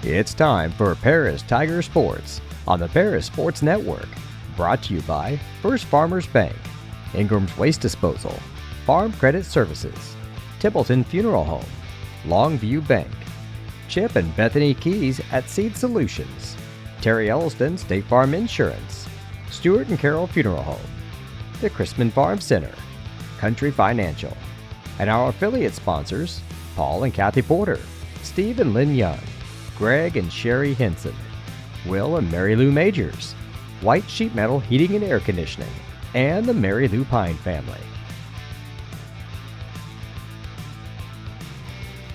It's time for Paris Tiger Sports on the Paris Sports Network. Brought to you by First Farmers Bank, Ingram's Waste Disposal, Farm Credit Services, Templeton Funeral Home, Longview Bank, Chip and Bethany Keys at Seed Solutions, Terry Elliston State Farm Insurance, Stuart and Carroll Funeral Home, the Chrisman Farm Center, Country Financial, and our affiliate sponsors, Paul and Kathy Porter, Steve and Lynn Young, Greg and Sherry Henson, Will and Mary Lou Majors, White Sheet Metal Heating and Air Conditioning, and the Mary Lou Pine family.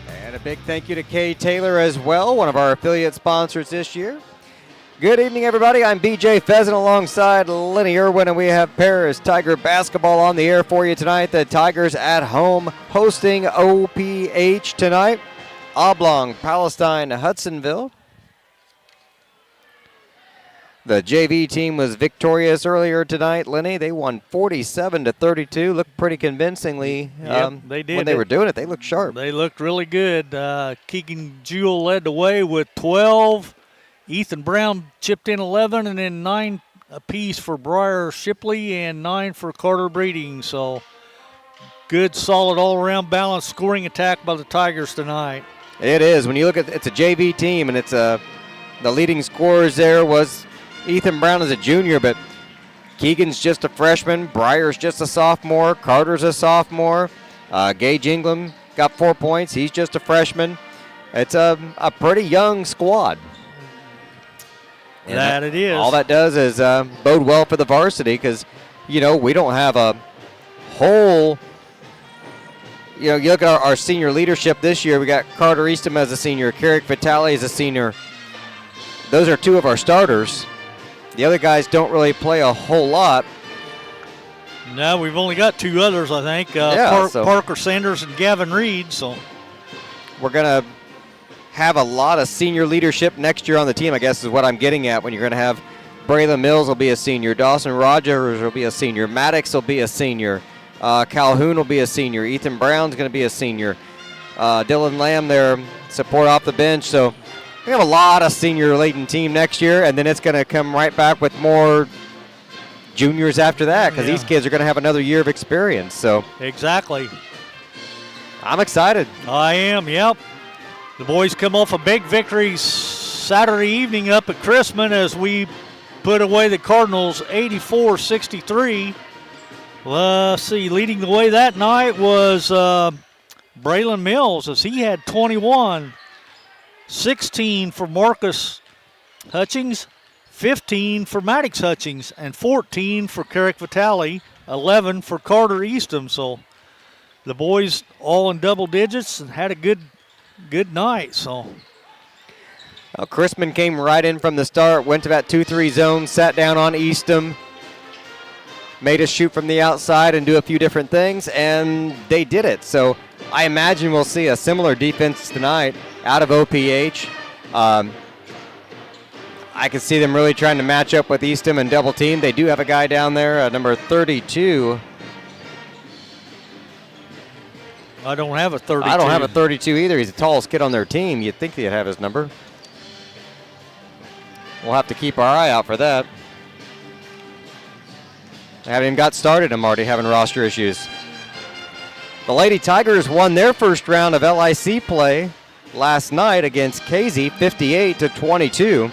And a big thank you to Kay Taylor as well, one of our affiliate sponsors this year. Good evening, everybody. I'm BJ Pheasant alongside Lenny Irwin, and we have Paris Tiger basketball on the air for you tonight. The Tigers at home hosting OPH tonight. Oblong-Palestine, Hutsonville. The JV team was victorious earlier tonight, Lenny. They won 47-32. Looked pretty convincingly. They did. When they were doing it, they looked sharp. They looked really good. Keegan Jewell led the way with 12. Ethan Brown chipped in 11, and then 9 apiece for Briar Shipley and 9 for Carter Breeding. So good, solid, all-around balanced scoring attack by the Tigers tonight. It is. When you look at it's a JV team, and it's the leading scorers there was Ethan Brown as a junior, but Keegan's just a freshman. Briar's just a sophomore. Carter's a sophomore. Gage Ingram got 4 points. He's just a freshman. It's a pretty young squad. And it is. All that does is bode well for the varsity because, we don't have a whole – you look at our senior leadership this year. We got Carter Eastham as a senior, Carrick Vitale as a senior. Those are 2 of our starters. The other guys don't really play a whole lot. No, we've only got 2 others, I think. Parker Sanders and Gavin Reed. So we're going to have a lot of senior leadership next year on the team, I guess is what I'm getting at, when you're going to have Braylon Mills will be a senior, Dawson Rogers will be a senior, Maddox will be a senior. Calhoun will be a senior. Ethan Brown's going to be a senior. Dylan Lamb there, support off the bench. So we have a lot of senior-laden team next year, and then it's going to come right back with more juniors after that because these kids are going to have another year of experience. So exactly. I'm excited. I am, yep. The boys come off a big victory Saturday evening up at Chrisman as we put away the Cardinals 84-63. Let's see, leading the way that night was Braylon Mills as he had 21, 16 for Marcus Hutchings, 15 for Maddox Hutchings, and 14 for Carrick Vitale, 11 for Carter Eastham. So the boys all in double digits and had a good night. So well, Chrisman came right in from the start, went to that 2-3 zone, sat down on Eastham, made us shoot from the outside and do a few different things, and they did it. So I imagine we'll see a similar defense tonight out of OPH. I can see them really trying to match up with Eastham and double team. They do have a guy down there, number 32. I don't have a 32. I don't have a 32 either. He's the tallest kid on their team. You'd think they'd have his number. We'll have to keep our eye out for that. I haven't even got started. I'm already having roster issues. The Lady Tigers won their first round of LIC play last night against Casey, 58-22.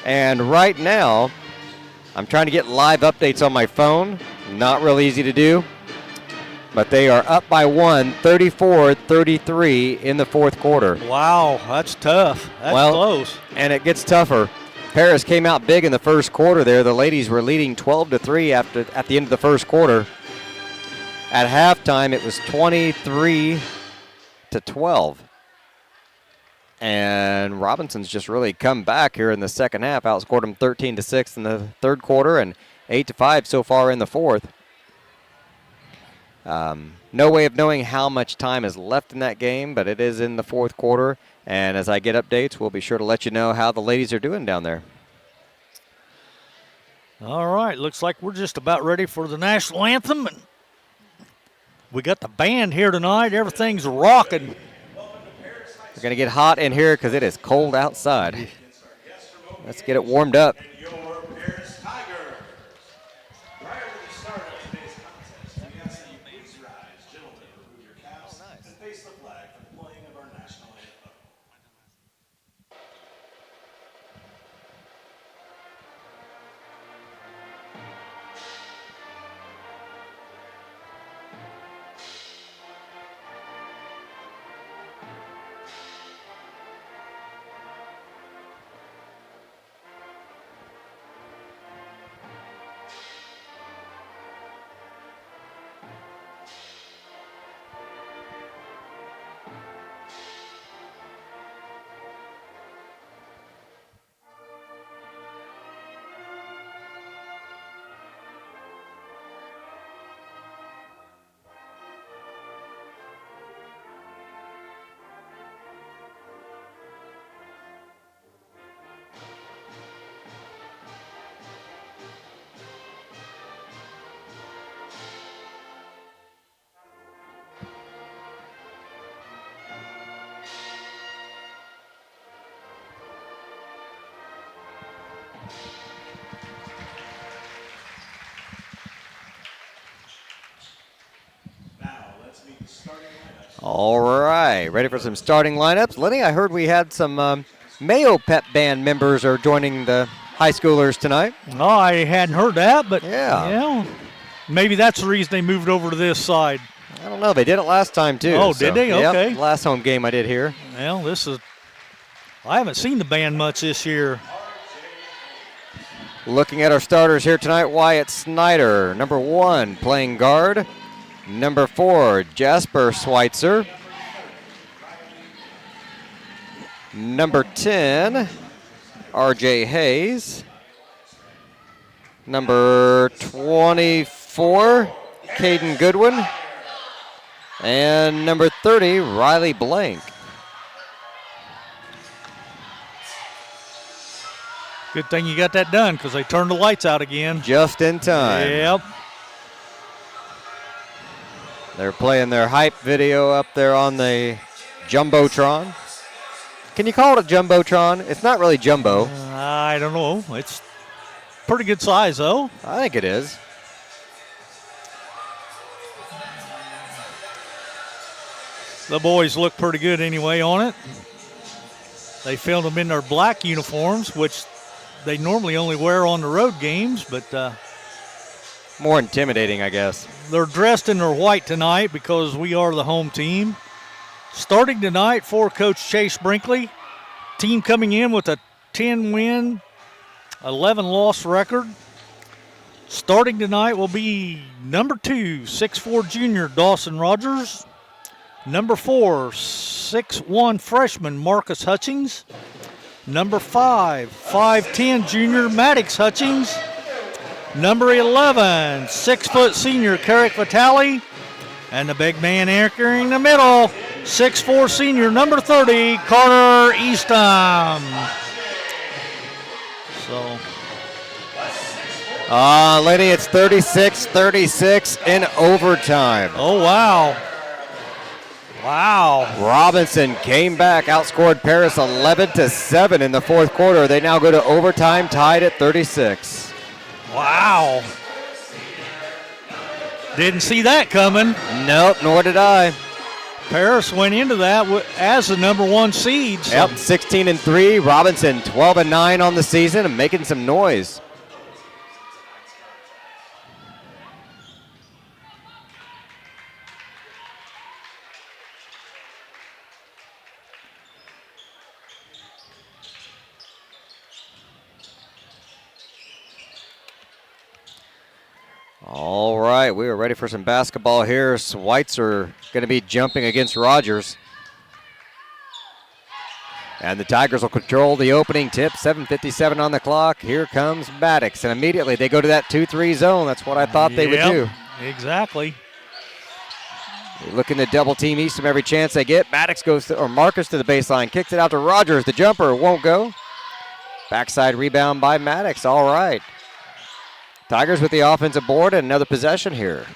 And right now, I'm trying to get live updates on my phone. Not real easy to do. But they are up by 1, 34-33 in the fourth quarter. Wow, that's tough. That's close. And it gets tougher. Paris came out big in the first quarter there. The ladies were leading 12-3 at the end of the first quarter. At halftime, it was 23-12. And Robinson's just really come back here in the second half. Outscored them 13-6 in the third quarter and 8-5 so far in the fourth. No way of knowing how much time is left in that game, but it is in the fourth quarter. And as I get updates, we'll be sure to let you know how the ladies are doing down there. All right, looks like we're just about ready for the national anthem. And we got the band here tonight. Everything's rocking. Welcome to Paris High We're going to get hot in here because it is cold outside. Let's get it warmed up. All right, ready for some starting lineups. Lenny, I heard we had some Mayo Pep Band members are joining the high schoolers tonight. Oh, I hadn't heard that, but yeah, maybe that's the reason they moved over to this side. I don't know. They did it last time too. Oh, did they? Okay. Yep, last home game I did here. Well, I haven't seen the band much this year. Looking at our starters here tonight, Wyatt Snyder, number 1, playing guard. Number 4, Jasper Schweitzer. Number 10, RJ Hayes. Number 24, Caden Goodwin. And number 30, Riley Blank. Good thing you got that done because they turned the lights out again. Just in time. Yep. They're playing their hype video up there on the Jumbotron. Can you call it a Jumbotron? It's not really jumbo. I don't know. It's pretty good size, though. I think it is. The boys look pretty good anyway on it. They filmed them in their black uniforms, which they normally only wear on the road games, but more intimidating, I guess. They're dressed in their white tonight because we are the home team. Starting tonight for Coach Chase Brinkley, team coming in with a 10-win, 11-loss record. Starting tonight will be number 2, 6'4" junior Dawson Rogers. Number 4, 6'1" freshman Marcus Hutchings. Number 5, 5'10" junior Maddox Hutchings. Number 11, 6' senior Carrick Vitale. And the big man anchoring the middle, 6'4" senior number 30, Carter Eastham. So. Lady, it's 36-36 in overtime. Oh, wow. Wow. Robinson came back, outscored Paris 11-7 in the fourth quarter. They now go to overtime, tied at 36. Wow. Didn't see that coming. Nope, nor did I. Paris went into that as the number 1 seed. So. Yep, 16-3. Robinson 12-9 on the season and making some noise. All right, we are ready for some basketball here. Schweitzer going to be jumping against Rogers. And the Tigers will control the opening tip. 7:57 on the clock. Here comes Maddox. And immediately they go to that 2-3 zone. That's what I thought they would do. Exactly. They're looking to double team Eastham every chance they get. Maddox goes to, or Marcus to the baseline. Kicks it out to Rogers. The jumper won't go. Backside rebound by Maddox. All right. Tigers with the offensive board and another possession here.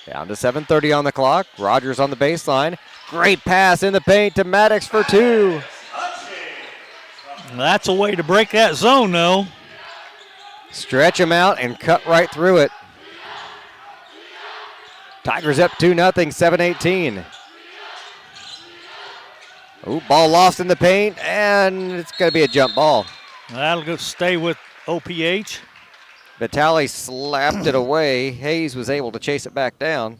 Down to 7:30 on the clock. Rogers on the baseline. Great pass in the paint to Maddox for 2. That's a way to break that zone, though. Stretch him out and cut right through it. Tigers up 2-0, 7:18. Ooh, ball lost in the paint, and it's going to be a jump ball. That'll go stay with OPH. Vitale slapped it away. Hayes was able to chase it back down.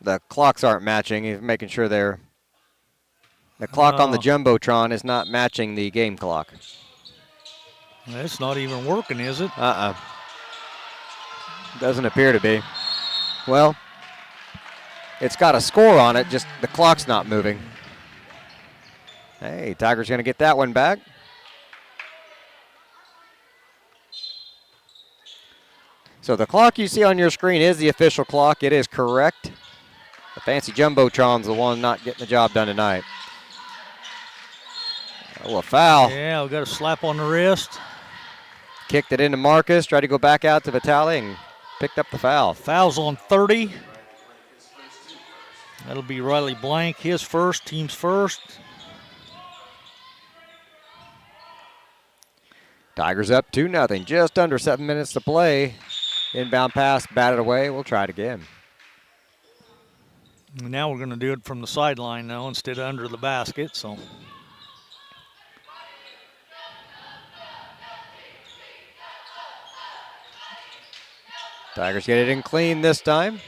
The clocks aren't matching. He's making sure the clock on the Jumbotron is not matching the game clock. It's not even working, is it? Doesn't appear to be. Well, it's got a score on it, just the clock's not moving. Hey, Tigers going to get that one back. So the clock you see on your screen is the official clock. It is correct. The fancy Jumbotron's the one not getting the job done tonight. Oh, a foul. Yeah, we got a slap on the wrist. Kicked it into Marcus, tried to go back out to Vitale and picked up the foul. Foul's on 30. That'll be Riley Blank, his first, team's first. Tigers up 2-0, just under 7 minutes to play. Inbound pass, batted away. We'll try it again. Now we're going to do it from the sideline now instead of under the basket, so. Tigers get it in clean this time.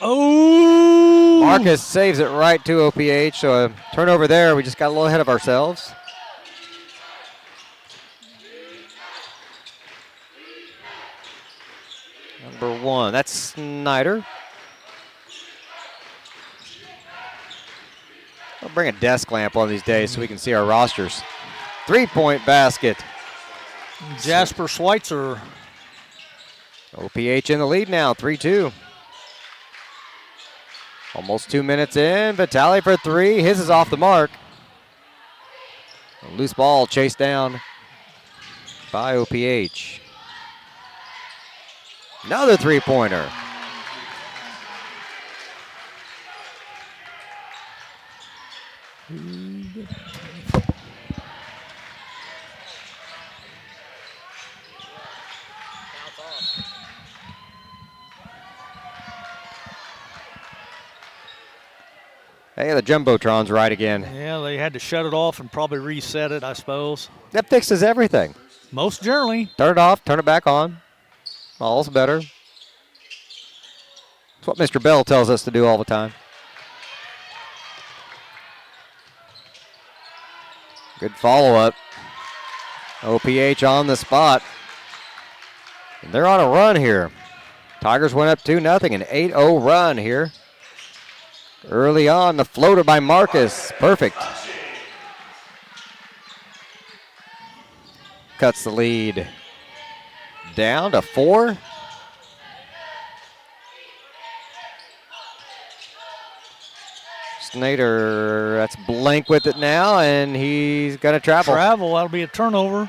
Oh! Marcus saves it right to OPH, so a turnover there. We just got a little ahead of ourselves. Number 1, that's Snyder. I'll bring a desk lamp one of these days so we can see our rosters. 3-point basket. Jasper Schweitzer. OPH in the lead now, 3-2. Almost 2 minutes in. Vitale for 3. His is off the mark. A loose ball chased down by OPH. Another 3-pointer. Hey, the Jumbotron's right again. Yeah, they had to shut it off and probably reset it, I suppose. That fixes everything. Most generally. Turn it off, turn it back on. All's better. It's what Mr. Bell tells us to do all the time. Good follow-up. OPH on the spot. And they're on a run here. Tigers went up 2-0, an 8-0 run here. Early on, the floater by Marcus. Perfect. Cuts the lead down to 4. Snyder, that's Blank with it now, and he's going to travel. That'll be a turnover.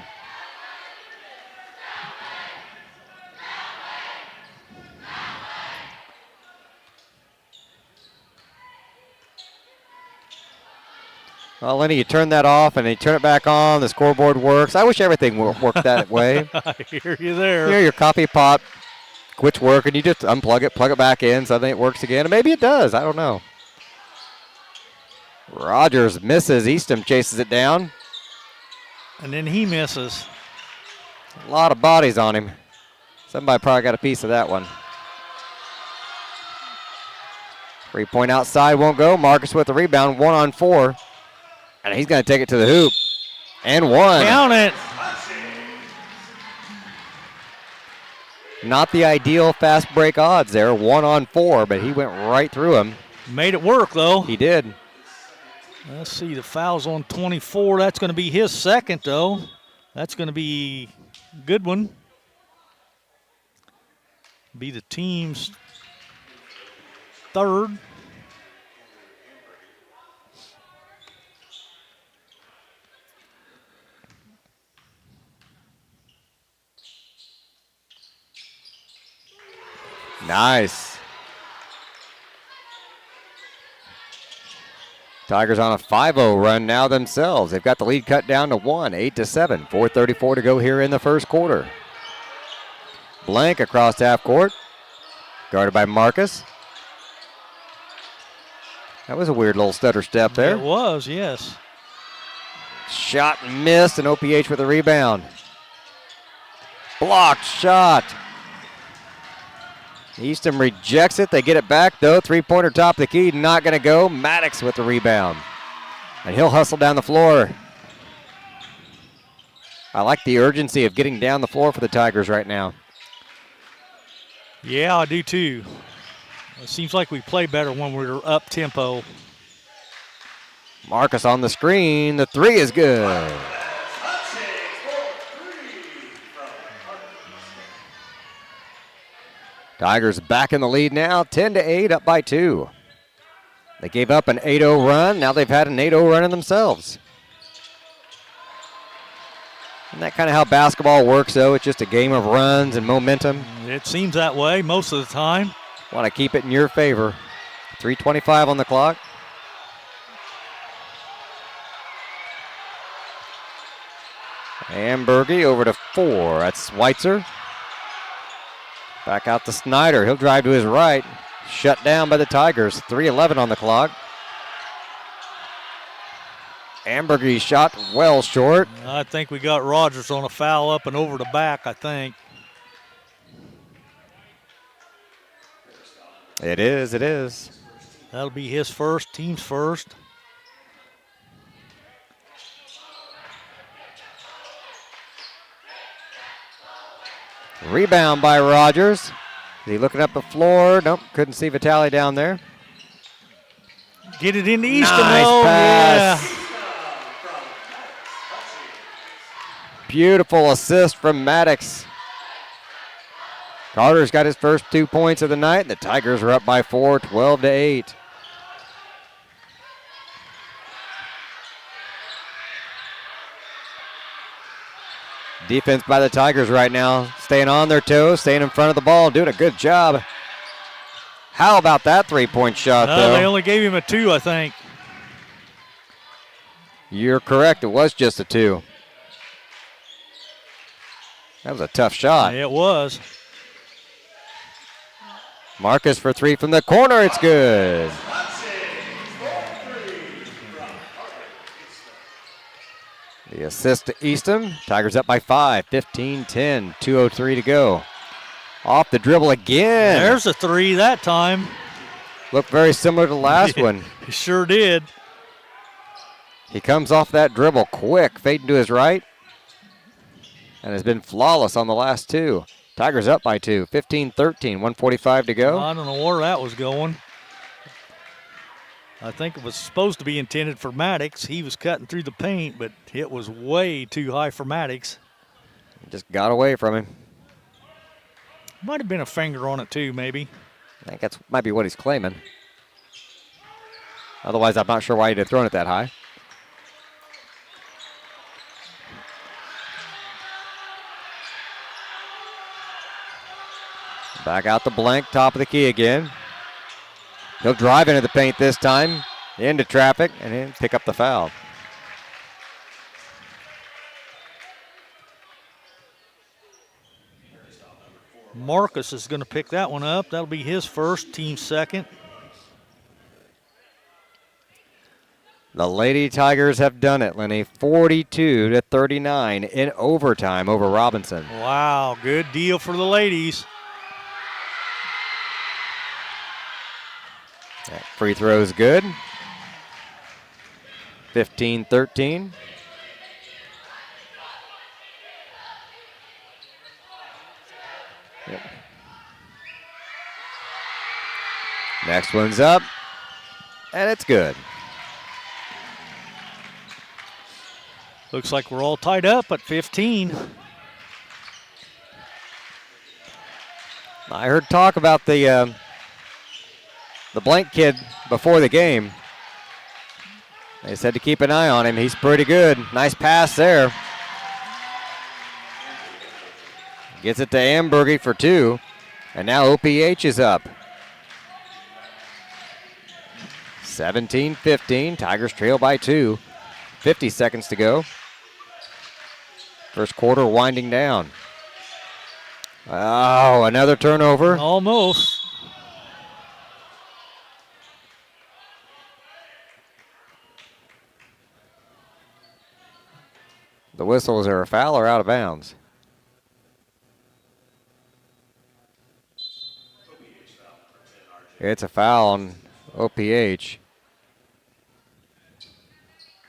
Well, Lenny, you turn that off and you turn it back on. The scoreboard works. I wish everything worked that way. I hear you there. You know, your coffee pot quits working. You just unplug it, plug it back in, suddenly it works again. And maybe it does. I don't know. Rogers misses. Eastham chases it down. And then he misses. A lot of bodies on him. Somebody probably got a piece of that one. 3-point outside won't go. Marcus with the rebound, 1-on-4. And he's going to take it to the hoop. And 1. Count it. Not the ideal fast break odds there, 1-on-4, but he went right through him. Made it work, though. He did. Let's see, the foul's on 24. That's going to be his second, though. That's going to be a good one. Be the team's third. Nice. Tigers on a 5-0 run now themselves. They've got the lead cut down to 1, 8-7. 4:34 to go here in the first quarter. Blank across half court. Guarded by Marcus. That was a weird little stutter step there. It was, yes. Shot and missed, and OPH with a rebound. Blocked shot. Easton rejects it. They get it back, though. Three-pointer top of the key, not going to go. Maddox with the rebound. And he'll hustle down the floor. I like the urgency of getting down the floor for the Tigers right now. Yeah, I do too. It seems like we play better when we're up tempo. Marcus on the screen. The three is good. Tigers back in the lead now, 10-8, up by 2. They gave up an 8-0 run. Now they've had an 8-0 run in themselves. Isn't that kind of how basketball works, though? It's just a game of runs and momentum. It seems that way most of the time. Want to keep it in your favor. 3:25 on the clock. Ambergy over to 4. That's Schweitzer. Back out to Snyder. He'll drive to his right. Shut down by the Tigers. 3:11 on the clock. Ambergy shot well short. I think we got Rogers on a foul up and over the back, I think. It is, it is. That'll be his first, team's first. Rebound by Rogers. Is he looking up the floor? Nope, couldn't see Vitale down there. Get it into Easton. Nice pass. Yeah. Beautiful assist from Maddox. Carter's got his first 2 points of the night, and the Tigers are up by 4, 12-8. Defense by the Tigers right now, staying on their toes, staying in front of the ball, doing a good job. How about that three-point shot, though? They only gave him a 2, I think. You're correct. It was just a 2. That was a tough shot. It was. Marcus for 3 from the corner. It's good. The assist to Easton. Tigers up by 5, 15-10, 2:03 to go. Off the dribble again. There's a 3 that time. Looked very similar to the last one. He sure did. He comes off that dribble quick, fading to his right, and has been flawless on the last 2. Tigers up by 2, 15-13, 1:45 to go. I don't know where that was going. I think it was supposed to be intended for Maddox. He was cutting through the paint, but it was way too high for Maddox. Just got away from him. Might have been a finger on it too, maybe. I think that might be what he's claiming. Otherwise, I'm not sure why he'd have thrown it that high. Back out the blank, top of the key again. He'll drive into the paint this time, into traffic, and he'll pick up the foul. Marcus is going to pick that one up. That'll be his first, team second. The Lady Tigers have done it, Lenny. 42-39 in overtime over Robinson. Wow, good deal for the ladies. That free throw is good. 15-13. Yep. Next one's up, and it's good. Looks like we're all tied up at 15. I heard talk about the blank kid before the game. They said to keep an eye on him. He's pretty good. Nice pass there. Gets it to Ambergy for 2. And now OPH is up. 17-15. Tigers trail by 2. 50 seconds to go. First quarter winding down. Oh, another turnover. Almost. The whistles are a foul or out of bounds. It's a foul on OPH.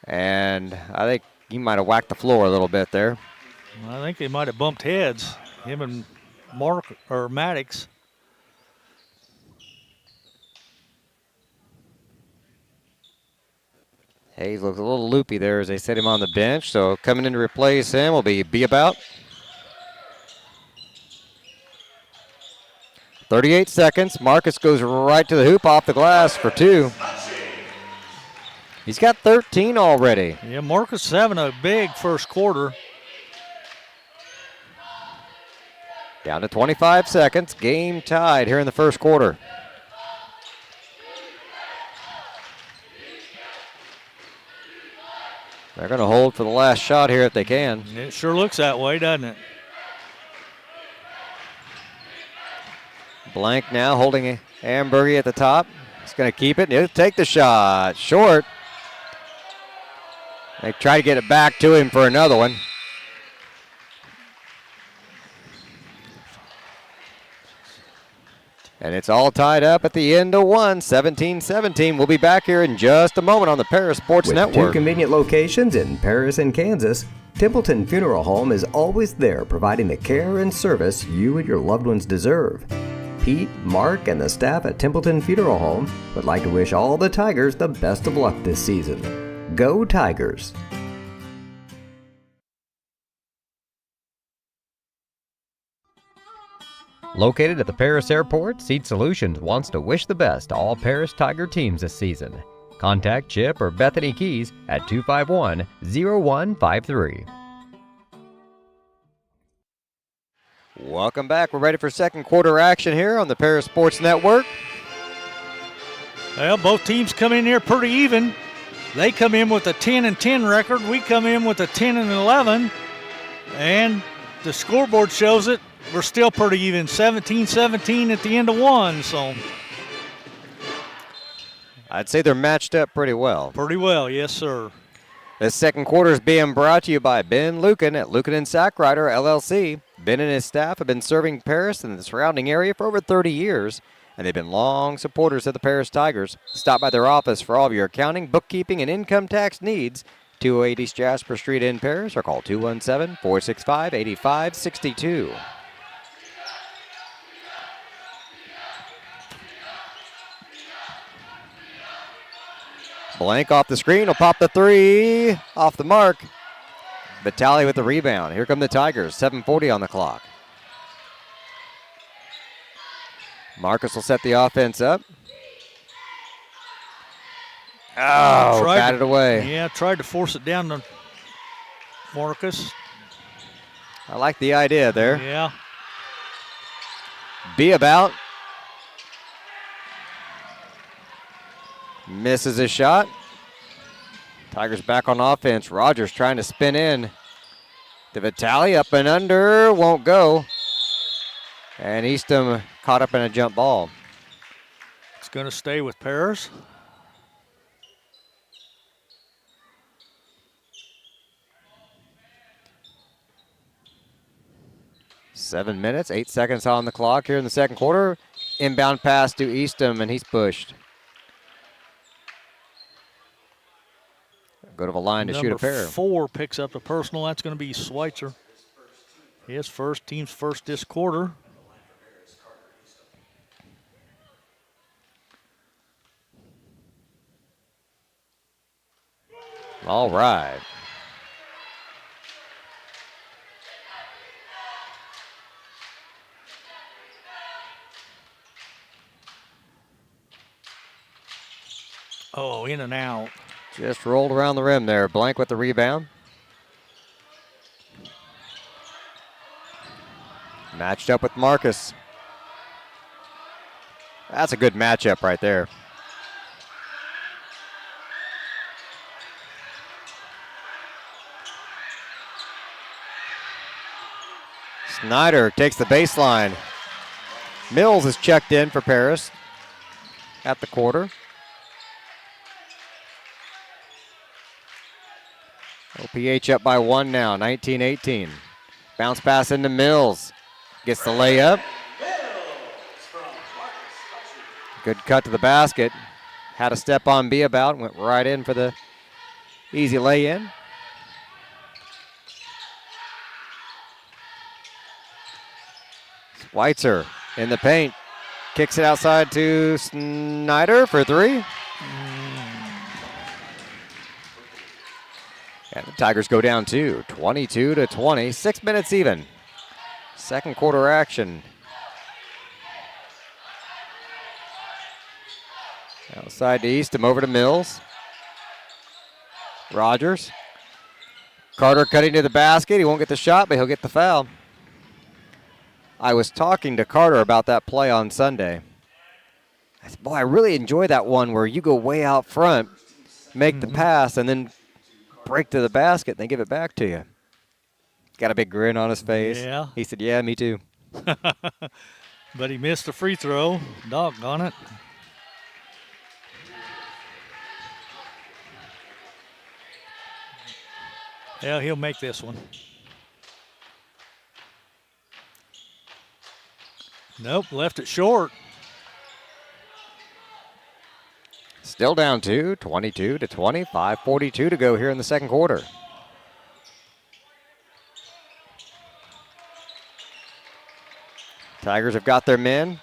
And I think he might have whacked the floor a little bit there. I think they might have bumped heads, him and Maddox. Hayes looks a little loopy there as they set him on the bench. So coming in to replace him will be about. 38 seconds. Marcus goes right to the hoop off the glass for 2. He's got 13 already. Yeah, Marcus is having a big first quarter. Down to 25 seconds. Game tied here in the first quarter. They're going to hold for the last shot here if they can. It sure looks that way, doesn't it? Blank now holding Ambergy at the top. He's going to keep it. He'll take the shot. Short. They try to get it back to him for another one. And it's all tied up at the end of 1, 17-17. We'll be back here in just a moment on the Paris Sports With Network. 2 convenient locations in Paris and Kansas, Templeton Funeral Home is always there providing the care and service you and your loved ones deserve. Pete, Mark, and the staff at Templeton Funeral Home would like to wish all the Tigers the best of luck this season. Go Tigers! Located at the Paris Airport, Seat Solutions wants to wish the best to all Paris Tiger teams this season. Contact Chip or Bethany Keys at 251-0153. Welcome back. We're ready for second quarter action here on the Paris Sports Network. Well, both teams come in here pretty even. They come in with a 10-10 record. We come in with a 10-11. And the scoreboard shows it. We're still pretty even, 17-17 at the end of 1. So I'd say they're matched up pretty well. pretty well, yes, sir. This second quarter is being brought to you by Ben Lucan at Lucan and Sackrider, LLC. Ben and his staff have been serving Paris and the surrounding area for over 30 years, and they've been long supporters of the Paris Tigers. Stop by their office for all of your accounting, bookkeeping, and income tax needs. 208 East Jasper Street in Paris, or call 217-465-8562. Blank off the screen, will pop the 3, off the mark. Vitale with the rebound. Here come the Tigers, 7:40 on the clock. Marcus will set the offense up. Oh, batted away. Yeah, tried to force it down to Marcus. I like the idea there. Yeah. Be about. Misses his shot. Tigers back on offense. Rogers trying to spin in. To Vitale, up and under, won't go. And Eastham caught up in a jump ball. It's going to stay with Paris. Seven minutes, 8 seconds on the clock here in the second quarter. Inbound pass to Eastham, and he's pushed. Go to the line to shoot a pair. Number 4 picks up the personal. That's going to be Schweitzer. His first, team's first this quarter. All right. Oh, in and out. Just rolled around the rim there. Blank with the rebound. Matched up with Marcus. That's a good matchup right there. Snyder takes the baseline. Mills is checked in for Paris at the quarter. OPH up by 1 now, 19-18. Bounce pass into Mills. Gets the layup. Good cut to the basket. Had a step on B about, went right in for the easy lay-in. Schweitzer in the paint. Kicks it outside to Snyder for 3. And the Tigers go down 2, 22-20, 6 minutes even. Second quarter action. Outside to Eastham, over to Mills. Rogers. Carter cutting to the basket. He won't get the shot, but he'll get the foul. I was talking to Carter about that play on Sunday. I said, boy, I really enjoy that one where you go way out front, make the pass, and then break to the basket, and they give it back to you. Got a big grin on his face. Yeah. He said, yeah, me too. But he missed the free throw. Doggone it. Yeah, he'll make this one. Nope, left it short. Still down 2, 22-20, 5:42 to go here in the second quarter. Tigers have got their men.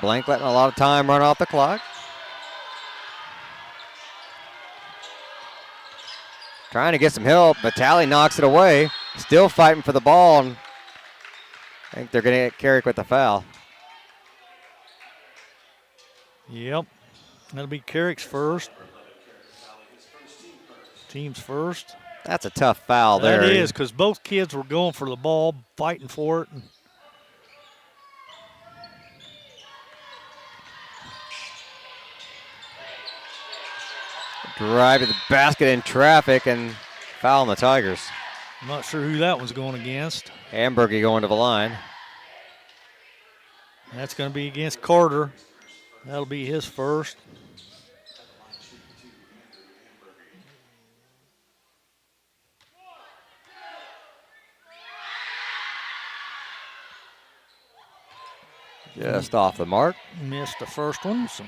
Blank letting a lot of time run off the clock. Trying to get some help. Vitale knocks it away. Still fighting for the ball. And I think they're going to get Carrick with the foul. Yep. That'll be Carrick's first. Team's first. That's a tough foul there. That is, because both kids were going for the ball, fighting for it. Drive to the basket in traffic and foul on the Tigers. I'm not sure who that one's going against. Hamburger going to the line. That's going to be against Carter. That'll be his first. Just off the mark. Missed the first one. So.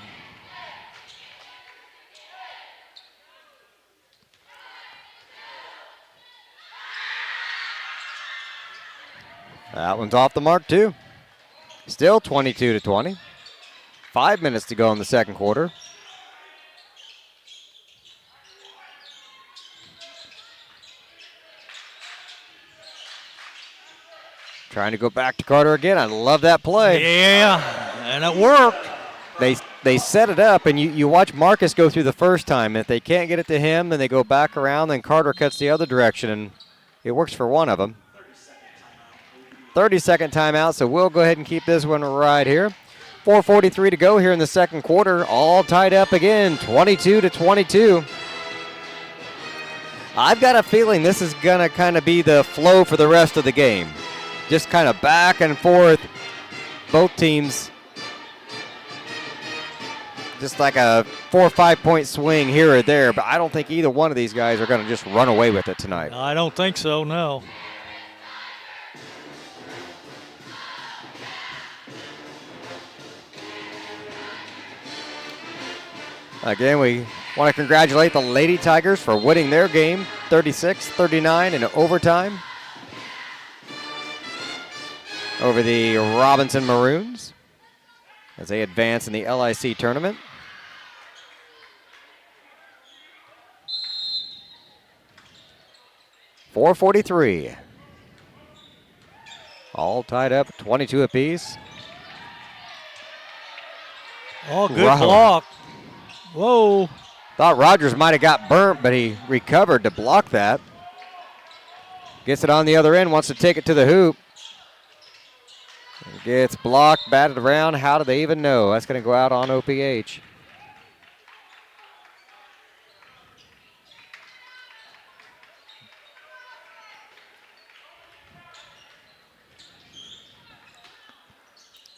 That one's off the mark too. Still 22-20. 5 minutes to go in the second quarter. Trying to go back to Carter again. I love that play. Yeah, and it worked. They set it up, and you watch Marcus go through the first time. If they can't get it to him, then they go back around, then Carter cuts the other direction, and it works for one of them. 30-second timeout, so we'll go ahead and keep this one right here. 4:43 to go here in the second quarter. All tied up again, 22-22. I've got a feeling this is going to kind of be the flow for the rest of the game. Just kind of back and forth. Both teams just like a 4 or 5 point swing here or there, but I don't think either one of these guys are going to just run away with it tonight. I don't think so, no. Again, we want to congratulate the Lady Tigers for winning their game 36-39 in overtime over the Robinson Maroons as they advance in the LIC tournament. .443. All tied up, 22 apiece. Oh, good block. Whoa. Thought Rogers might have got burnt, but he recovered to block that. Gets it on the other end, wants to take it to the hoop. Gets blocked, batted around. How do they even know? That's going to go out on OPH.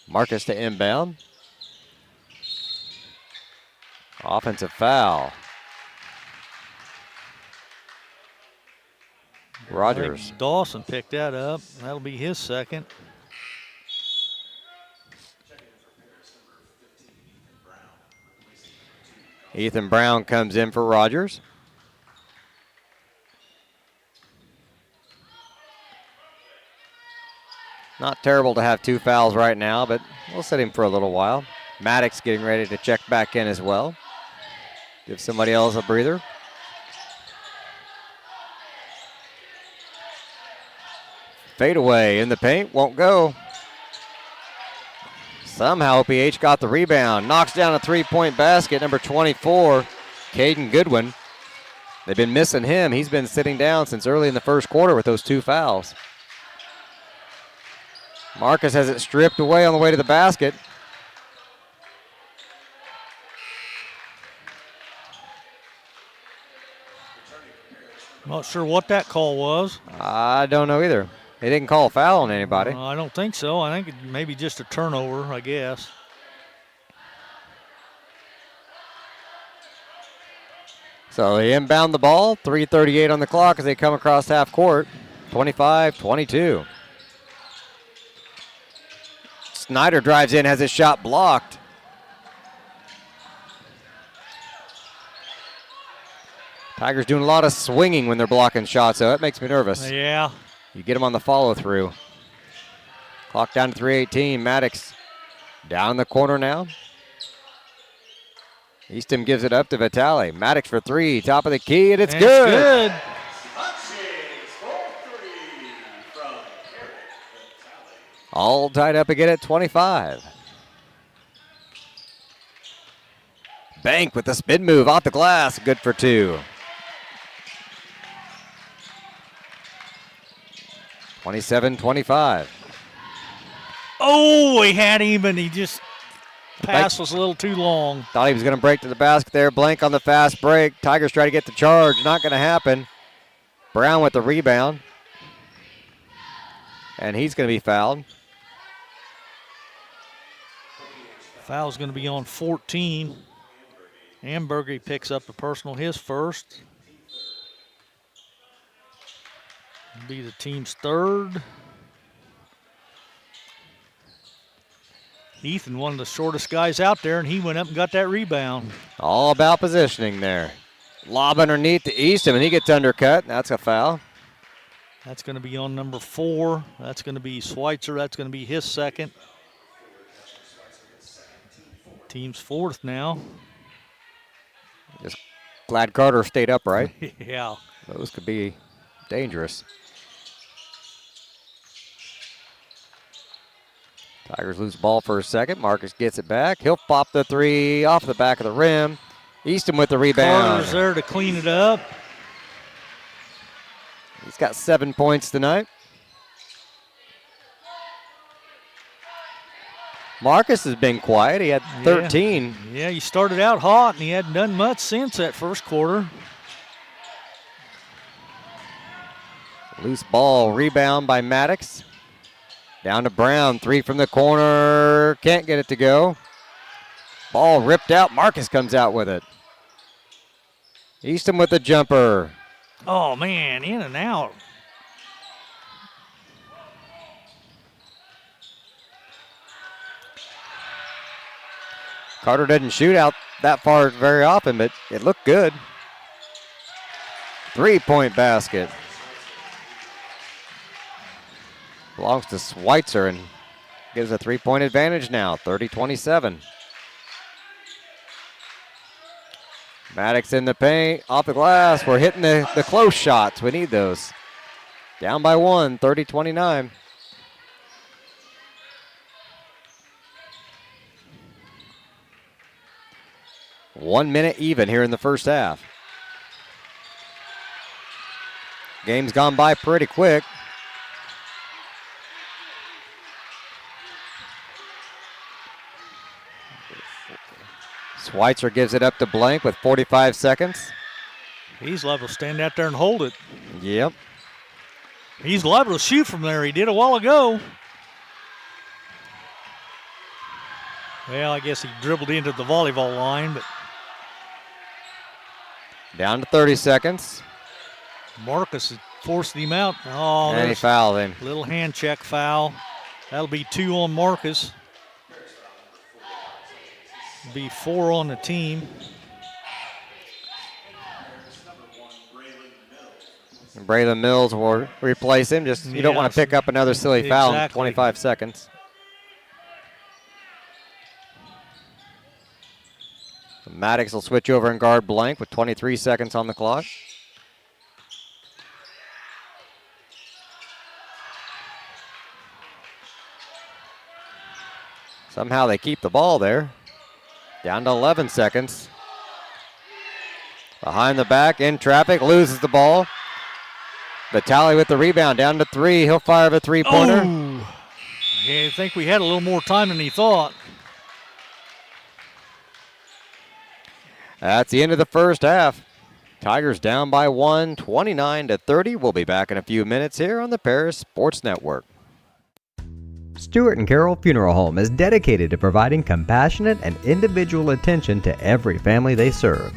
Marcus to inbound. Offensive foul. Rogers. I think Dawson picked that up. That'll be his second. Ethan Brown comes in for Rogers. Not terrible to have 2 fouls right now, but we'll sit him for a little while. Maddox getting ready to check back in as well. Give somebody else a breather. Fadeaway in the paint, won't go. Somehow OPH got the rebound. Knocks down a 3-point basket, number 24, Caden Goodwin. They've been missing him. He's been sitting down since early in the first quarter with those 2 fouls. Marcus has it stripped away on the way to the basket. Not sure what that call was. I don't know either. They didn't call a foul on anybody. I don't think so. I think it maybe just a turnover, I guess. So they inbound the ball. 3:38 on the clock as they come across half court. 25-22. Snyder drives in, has his shot blocked. Tigers doing a lot of swinging when they're blocking shots, so that makes me nervous. Yeah. You get them on the follow-through. Clock down to 3:18. Maddox down the corner now. Easton gives it up to Vitale. Maddox for 3, top of the key, and it's good. All tied up again at 25. Bank with the spin move off the glass, good for 2. 27-25. Oh, he had him, and he just pass was a little too long. Thought he was going to break to the basket there. Blank on the fast break. Tigers try to get the charge. Not going to happen. Brown with the rebound. And he's going to be fouled. Foul's going to be on 14. Amberger picks up a personal, his first. It'll be the team's third. Ethan, one of the shortest guys out there, and he went up and got that rebound. All about positioning there. Lob underneath to Easton, and he gets undercut. That's a foul. That's going to be on number 4. That's going to be Schweitzer. That's going to be his second. Team's fourth now. Just glad Carter stayed upright. Yeah. Those could be dangerous. Tigers lose the ball for a second. Marcus gets it back. He'll pop the 3 off the back of the rim. Easton with the rebound. Carter's there to clean it up. He's got 7 points tonight. Marcus has been quiet. He had 13. Yeah, he started out hot, and he hadn't done much since that first quarter. Loose ball, rebound by Maddox. Down to Brown, 3 from the corner. Can't get it to go. Ball ripped out. Marcus comes out with it. Easton with the jumper. Oh, man, in and out. Carter doesn't shoot out that far very often, but it looked good. 3-point basket. Belongs to Schweitzer and gives a 3-point advantage now, 30-27. Maddox in the paint, off the glass. We're hitting the close shots. We need those. Down by 1, 30-29. One minute even here in the first half. Game's gone by pretty quick. Schweitzer gives it up to Blank with 45 seconds. He's liable to stand out there and hold it. Yep. He's liable to shoot from there. He did a while ago. Well, I guess he dribbled into the volleyball line, but down to 30 seconds. Marcus is forcing him out. Oh, and he fouled him. Little hand check foul. That'll be 2 on Marcus. Be 4 on the team. Braylon Mills will replace him. You don't want to pick up another silly foul in 25 seconds. So Maddox will switch over and guard Blank with 23 seconds on the clock. Somehow they keep the ball there. Down to 11 seconds. Behind the back, in traffic, loses the ball. Vitale with the rebound, down to 3. He'll fire the three-pointer. Oh. Yeah, I think we had a little more time than he thought. That's the end of the first half. Tigers down by 1, 29-30. We'll be back in a few minutes here on the Paris Sports Network. Stewart & Carroll Funeral Home is dedicated to providing compassionate and individual attention to every family they serve,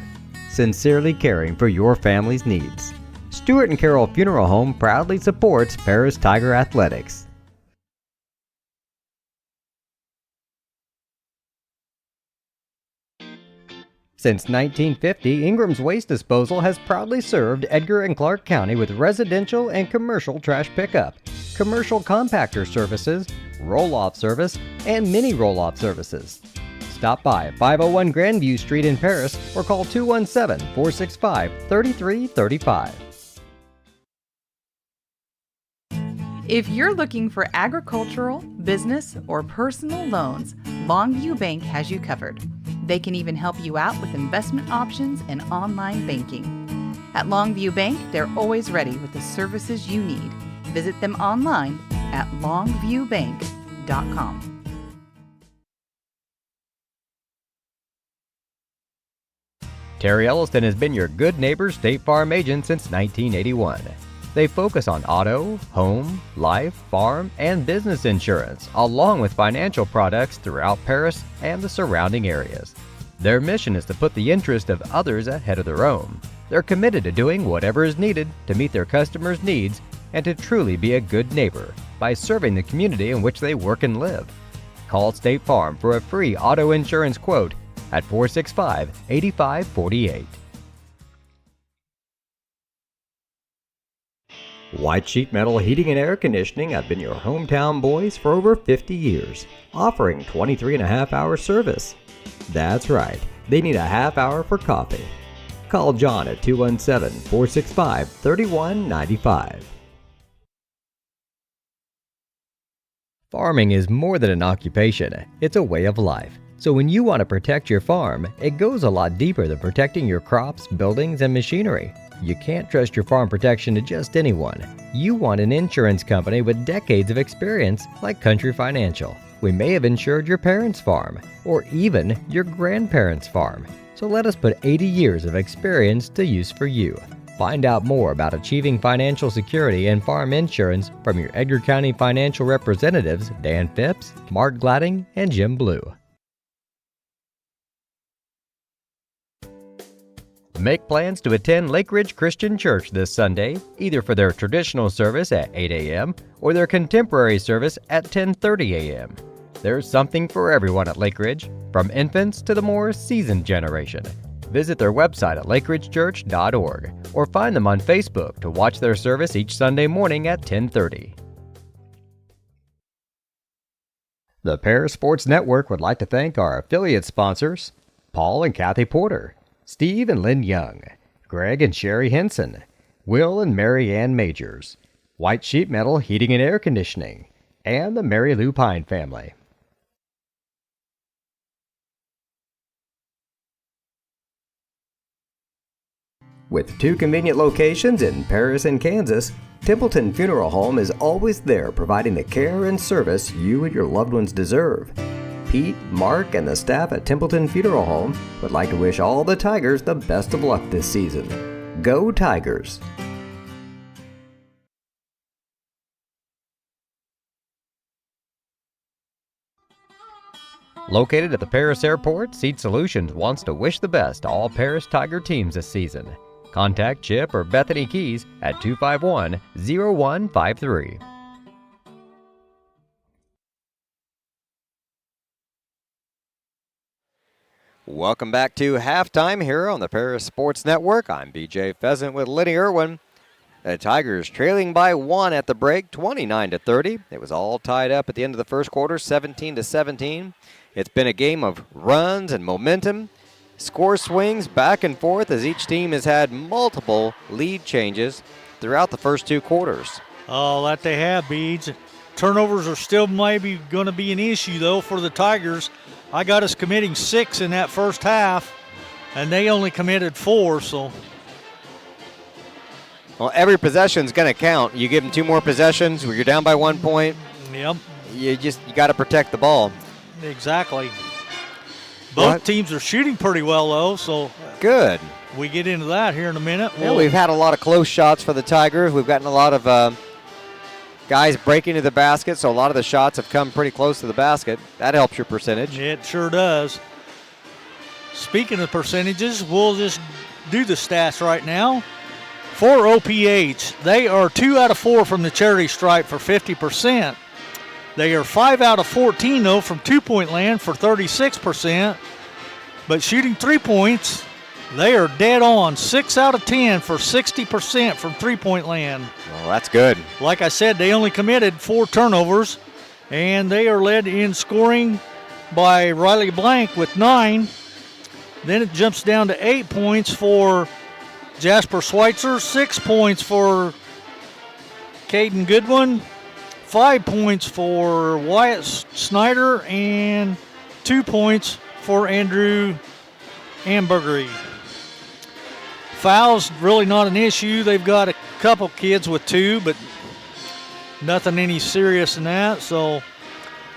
sincerely caring for your family's needs. Stewart & Carroll Funeral Home proudly supports Paris Tiger Athletics. Since 1950, Ingram's Waste Disposal has proudly served Edgar and Clark County with residential and commercial trash pickup, commercial compactor services, roll-off service, and mini roll-off services. Stop by 501 Grandview Street in Paris or call 217-465-3335. If you're looking for agricultural, business, or personal loans, Longview Bank has you covered. They can even help you out with investment options and online banking. At Longview Bank, they're always ready with the services you need. Visit them online at longviewbank.com. Terry Elliston has been your good neighbor State Farm agent since 1981. They focus on auto, home, life, farm, and business insurance, along with financial products throughout Paris and the surrounding areas. Their mission is to put the interest of others ahead of their own. They're committed to doing whatever is needed to meet their customers' needs and to truly be a good neighbor by serving the community in which they work and live. Call State Farm for a free auto insurance quote at 465-8548. White Sheet Metal Heating and Air Conditioning have been your hometown boys for over 50 years, offering 23.5-hour service. That's right, they need a half hour for coffee. Call John at 217-465-3195. Farming is more than an occupation, it's a way of life. So when you want to protect your farm, it goes a lot deeper than protecting your crops, buildings, and machinery. You can't trust your farm protection to just anyone. You want an insurance company with decades of experience like Country Financial. We may have insured your parents' farm, or even your grandparents' farm. So let us put 80 years of experience to use for you. Find out more about achieving financial security and farm insurance from your Edgar County financial representatives Dan Phipps, Mark Gladding, and Jim Blue. Make plans to attend Lake Ridge Christian Church this Sunday, either for their traditional service at 8 a.m. or their contemporary service at 10:30 a.m. There's something for everyone at Lake Ridge, from infants to the more seasoned generation. Visit their website at lakeridgechurch.org or find them on Facebook to watch their service each Sunday morning at 10:30. The Paris Sports Network would like to thank our affiliate sponsors, Paul and Kathy Porter, Steve and Lynn Young, Greg and Sherry Henson, Will and Mary Ann Majors, White Sheet Metal Heating and Air Conditioning, and the Mary Lou Pine family. With 2 convenient locations in Paris and Kansas, Templeton Funeral Home is always there providing the care and service you and your loved ones deserve. Pete, Mark, and the staff at Templeton Funeral Home would like to wish all the Tigers the best of luck this season. Go Tigers! Located at the Paris Airport, Seed Solutions wants to wish the best to all Paris Tiger teams this season. Contact Chip or Bethany Keys at 251-0153. Welcome back to halftime here on the Paris Sports Network. I'm BJ Pheasant with Lenny Irwin. The Tigers trailing by 1 at the break, 29-30. It was all tied up at the end of the first quarter, 17-17. It's been a game of runs and momentum, score swings back and forth as each team has had multiple lead changes throughout the first 2 quarters. Oh, that they have, Beads. Turnovers are still maybe going to be an issue, though, for the Tigers. I got us committing 6 in that first half, and they only committed 4, so. Well, every possession's going to count. You give them 2 more possessions, you're down by 1 point. Yep. You got to protect the ball. Exactly. Both teams are shooting pretty well, though, so. Good. We get into that here in a minute. Yeah, we've had a lot of close shots for the Tigers. We've gotten a lot of guys breaking to the basket, so a lot of the shots have come pretty close to the basket. That helps your percentage. It sure does. Speaking of percentages, we'll just do the stats right now. For OPH, they are 2 out of 4 from the charity stripe for 50%. They are 5 out of 14, though, from two-point land for 36%. But shooting 3 points, they are dead on. 6 out of 10 for 60% from three-point land. Well, that's good. Like I said, they only committed 4 turnovers, and they are led in scoring by Riley Blank with 9. Then it jumps down to 8 points for Jasper Schweitzer, 6 points for Caden Goodwin, 5 points for Wyatt Snyder, and 2 points for Andrew Ambergery. Fouls, really not an issue. They've got a couple kids with 2, but nothing any serious in that. So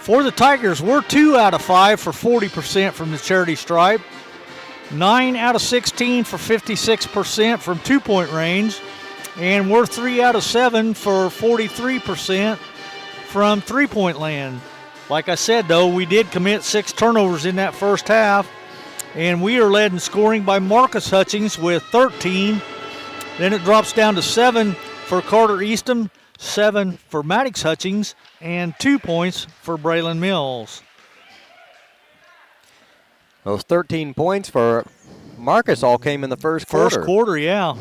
for the Tigers, we're 2 out of 5 for 40% from the charity stripe. 9 out of 16 for 56% from two-point range. And we're 3 out of 7 for 43% from three-point land. Like I said, though, we did commit 6 turnovers in that first half. And we are led in scoring by Marcus Hutchings with 13. Then it drops down to 7 for Carter Easton, 7 for Maddox Hutchings, and 2 points for Braylon Mills. Those 13 points for Marcus all came in the first quarter. First quarter, yeah.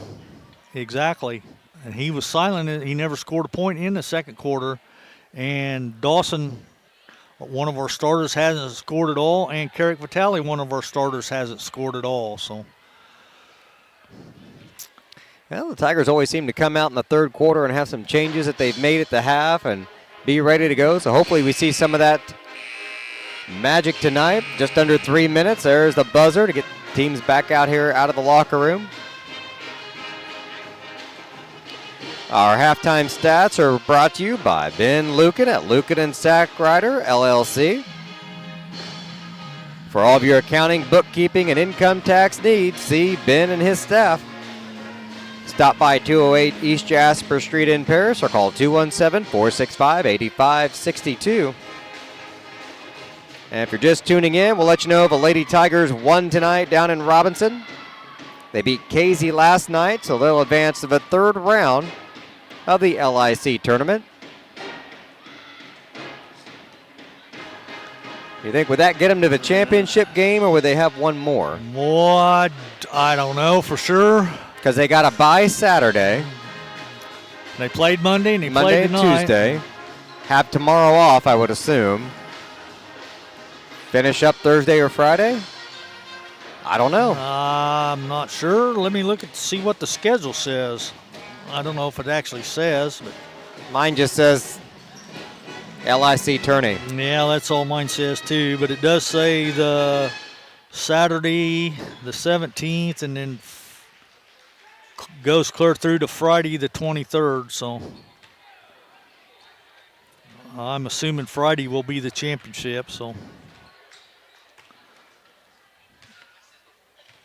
Exactly. And he was silent. He never scored a point in the second quarter. And Dawson, one of our starters, hasn't scored at all. And Carrick Vitale, one of our starters, hasn't scored at all. So, well, the Tigers always seem to come out in the third quarter and have some changes that they've made at the half and be ready to go. So hopefully we see some of that magic tonight. Just under 3 minutes. There's the buzzer to get teams back out here out of the locker room. Our halftime stats are brought to you by Ben Lucan at Lucan and Sackrider, LLC. For all of your accounting, bookkeeping, and income tax needs, see Ben and his staff. Stop by 208 East Jasper Street in Paris or call 217-465-8562. And if you're just tuning in, we'll let you know the Lady Tigers won tonight down in Robinson. They beat Casey last night, so they'll advance to the third round of the LIC tournament. You think, would that get them to the championship game, or would they have one more? What? I don't know for sure. Because they got a bye Saturday. They played Monday and Monday played and tonight. Tuesday. Have tomorrow off, I would assume. Finish up Thursday or Friday? I don't know. I'm not sure. Let me look at see what the schedule says. I don't know if it actually says, but Mine just says LIC tourney. yeah, that's all mine says too. But it does say the Saturday, the 17th, and then goes clear through to Friday, the 23rd. So I'm assuming Friday will be the championship. So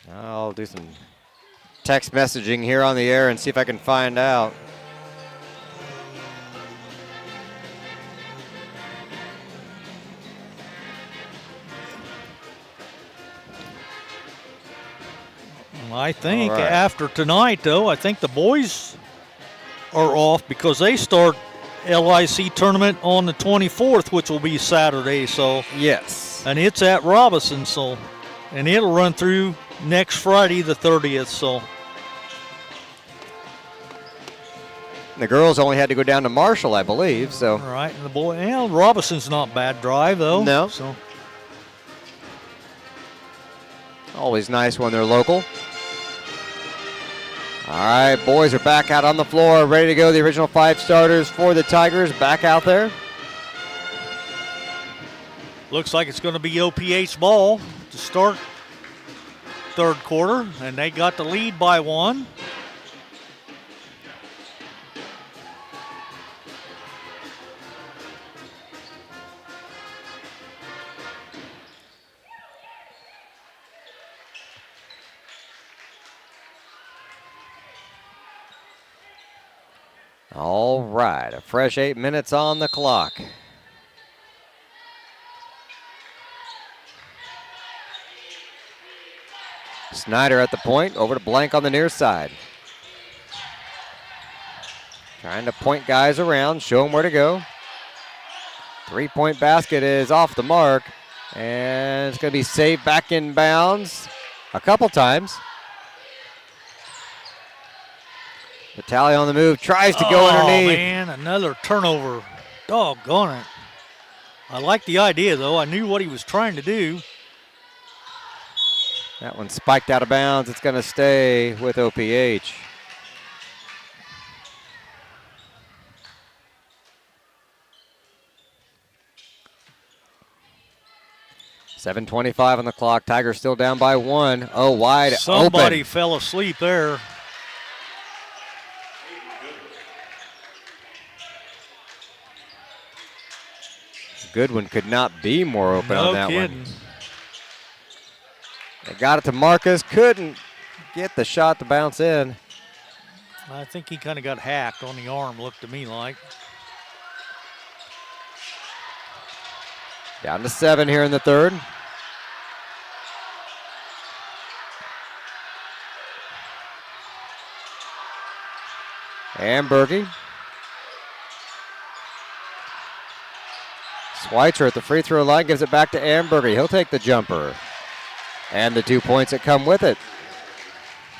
I'll do some text messaging here on the air and see if I can find out. I think after tonight, though, I think the boys are off because they start LIC tournament on the 24th, which will be Saturday. So yes, and it's at Robinson, so and it'll run through next Friday, the 30th. So the girls only had to go down to Marshall, I believe. So all right, and the boy, and Robinson's not bad drive though. No, so always nice when they're local. All right, boys are back out on the floor, ready to go. The original 5 starters for the Tigers back out there. Looks like it's going to be OPH ball to start third quarter, and they got the lead by 1. All right, a fresh 8 minutes on the clock. Snyder at the point, over to Blank on the near side. Trying to point guys around, show them where to go. 3-point basket is off the mark, and it's going to be saved back in bounds a couple times. Vitale on the move, tries to go underneath. Oh, man, another turnover. Doggone it. I like the idea, though. I knew what he was trying to do. That one spiked out of bounds. It's going to stay with OPH. .7:25 on the clock. Tigers still down by 1. Oh, wide Somebody open. fell asleep there. Goodwin could not be more open on that kidding. one. They got it to Marcus. Couldn't get the shot to bounce in. I think he kind of got hacked on the arm, looked to me like. Down to 7 here in the third. Ambergy. Schweitzer at the free throw line gives it back to Ambergy. He'll take the jumper. And the 2 points that come with it.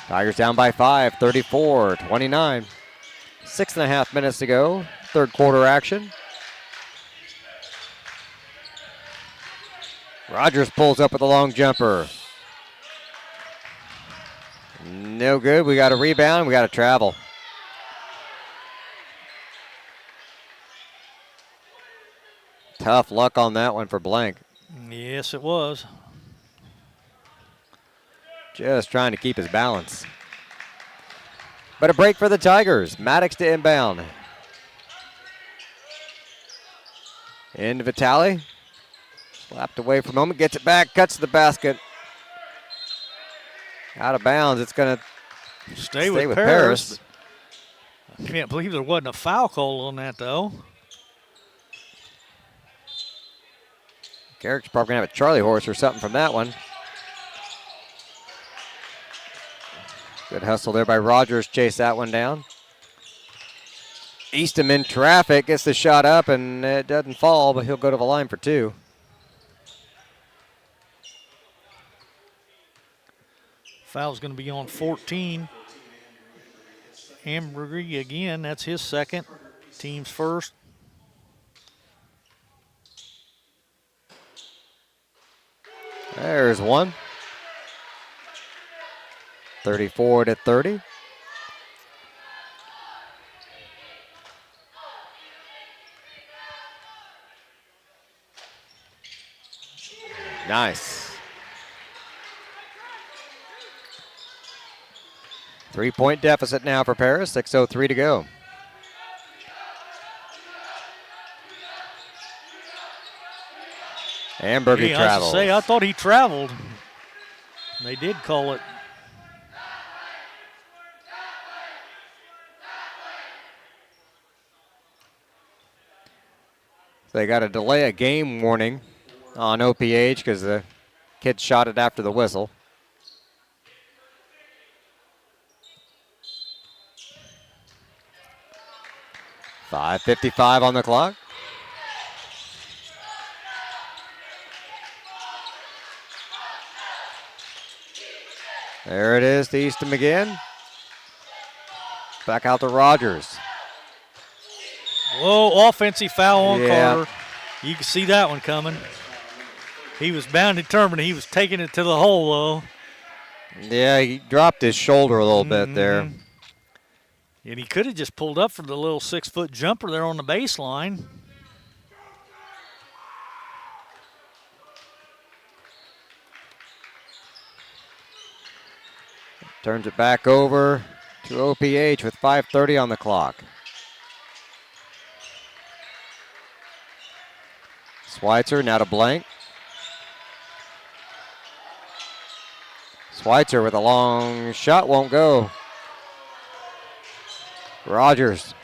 Tigers down by 5, 34-29. 6.5 minutes to go. Third quarter action. Rogers pulls up with a long jumper. No good. We got a rebound. We got to travel. Tough luck on that one for Blank. Yes, it was. Just trying to keep his balance. But a break for the Tigers. Maddox to inbound. Into Vitale. Slapped away for a moment. Gets it back. Cuts the basket. Out of bounds. It's going to stay with Paris. I can't believe there wasn't a foul call on that, though. Garrick's probably going to have a Charlie horse or something from that one. Good hustle there by Rogers. Chase that one down. Eastham in traffic. Gets the shot up, and it doesn't fall, but he'll go to the line for 2. Foul's going to be on 14. Ambergy again. That's his second. Team's first. There's one. 34-30. Nice. 3-point deficit now for Paris. 6:03 to go. Ambergy travels. I thought he traveled. They did call it. They got a delay of game warning on OPH because the kids shot it after the whistle. .5:55 on the clock. There it is to Easton again. Back out to Rogers. Whoa, offensive foul on Yeah. Carter. You can see that one coming. He was bound and determined. He was taking it to the hole, though. Yeah, he dropped his shoulder a little bit there. And he could have just pulled up for the little 6-foot jumper there on the baseline. Turns it back over to OPH with 5:30 on the clock. Schweitzer now to Blank. Schweitzer with a long shot, won't go. Rogers.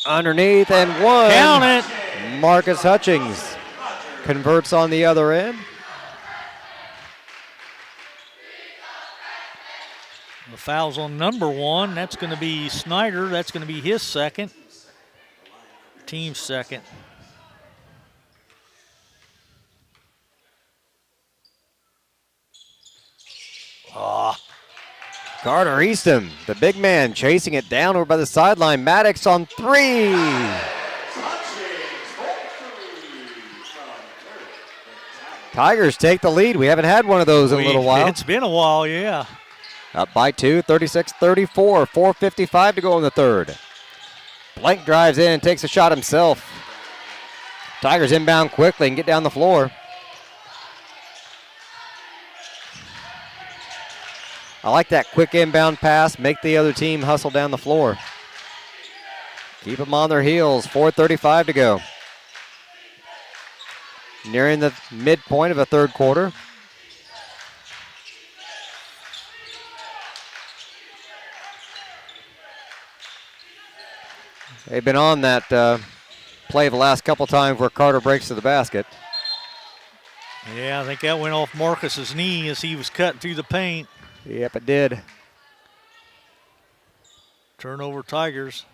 Underneath and one. Count it. Marcus Hutchings converts on the other end. The foul's on number 1. That's going to be Snyder. That's going to be his second. Team's second. Carter Easton, the big man, chasing it down over by the sideline. Maddox on 3. Tigers take the lead. We haven't had one of those in a little while. It's been a while, yeah. Up by 2, 36-34, 4:55 to go in the third. Blank drives in and takes a shot himself. Tigers inbound quickly and get down the floor. I like that quick inbound pass, make the other team hustle down the floor. Keep them on their heels, 4:35 to go. Nearing the midpoint of the third quarter. They've been on that play the last couple times where Carter breaks to the basket. Yeah, I think that went off Marcus's knee as he was cutting through the paint. Yep, it did. Turnover Tigers.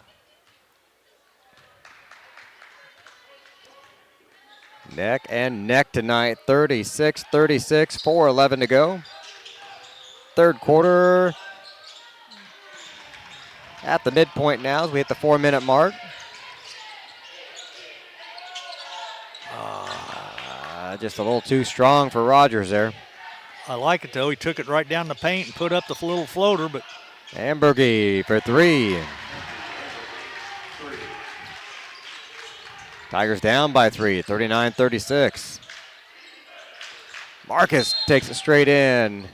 Neck and neck tonight, 36-36, 4:11 to go. Third quarter at the midpoint now as we hit the 4-minute mark. Just a little too strong for Rogers there. I like it, though. He took it right down the paint and put up the little floater, but Ambergy for 3. Tigers down by 3, 39-36. Marcus takes it straight in.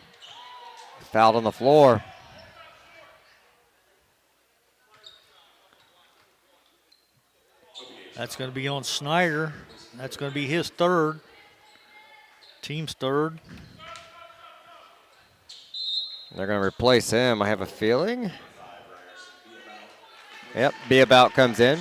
Fouled on the floor. that's going to be on Snyder. That's going to be his third. Team's third. They're going to replace him, I have a feeling. Yep, Be About comes in.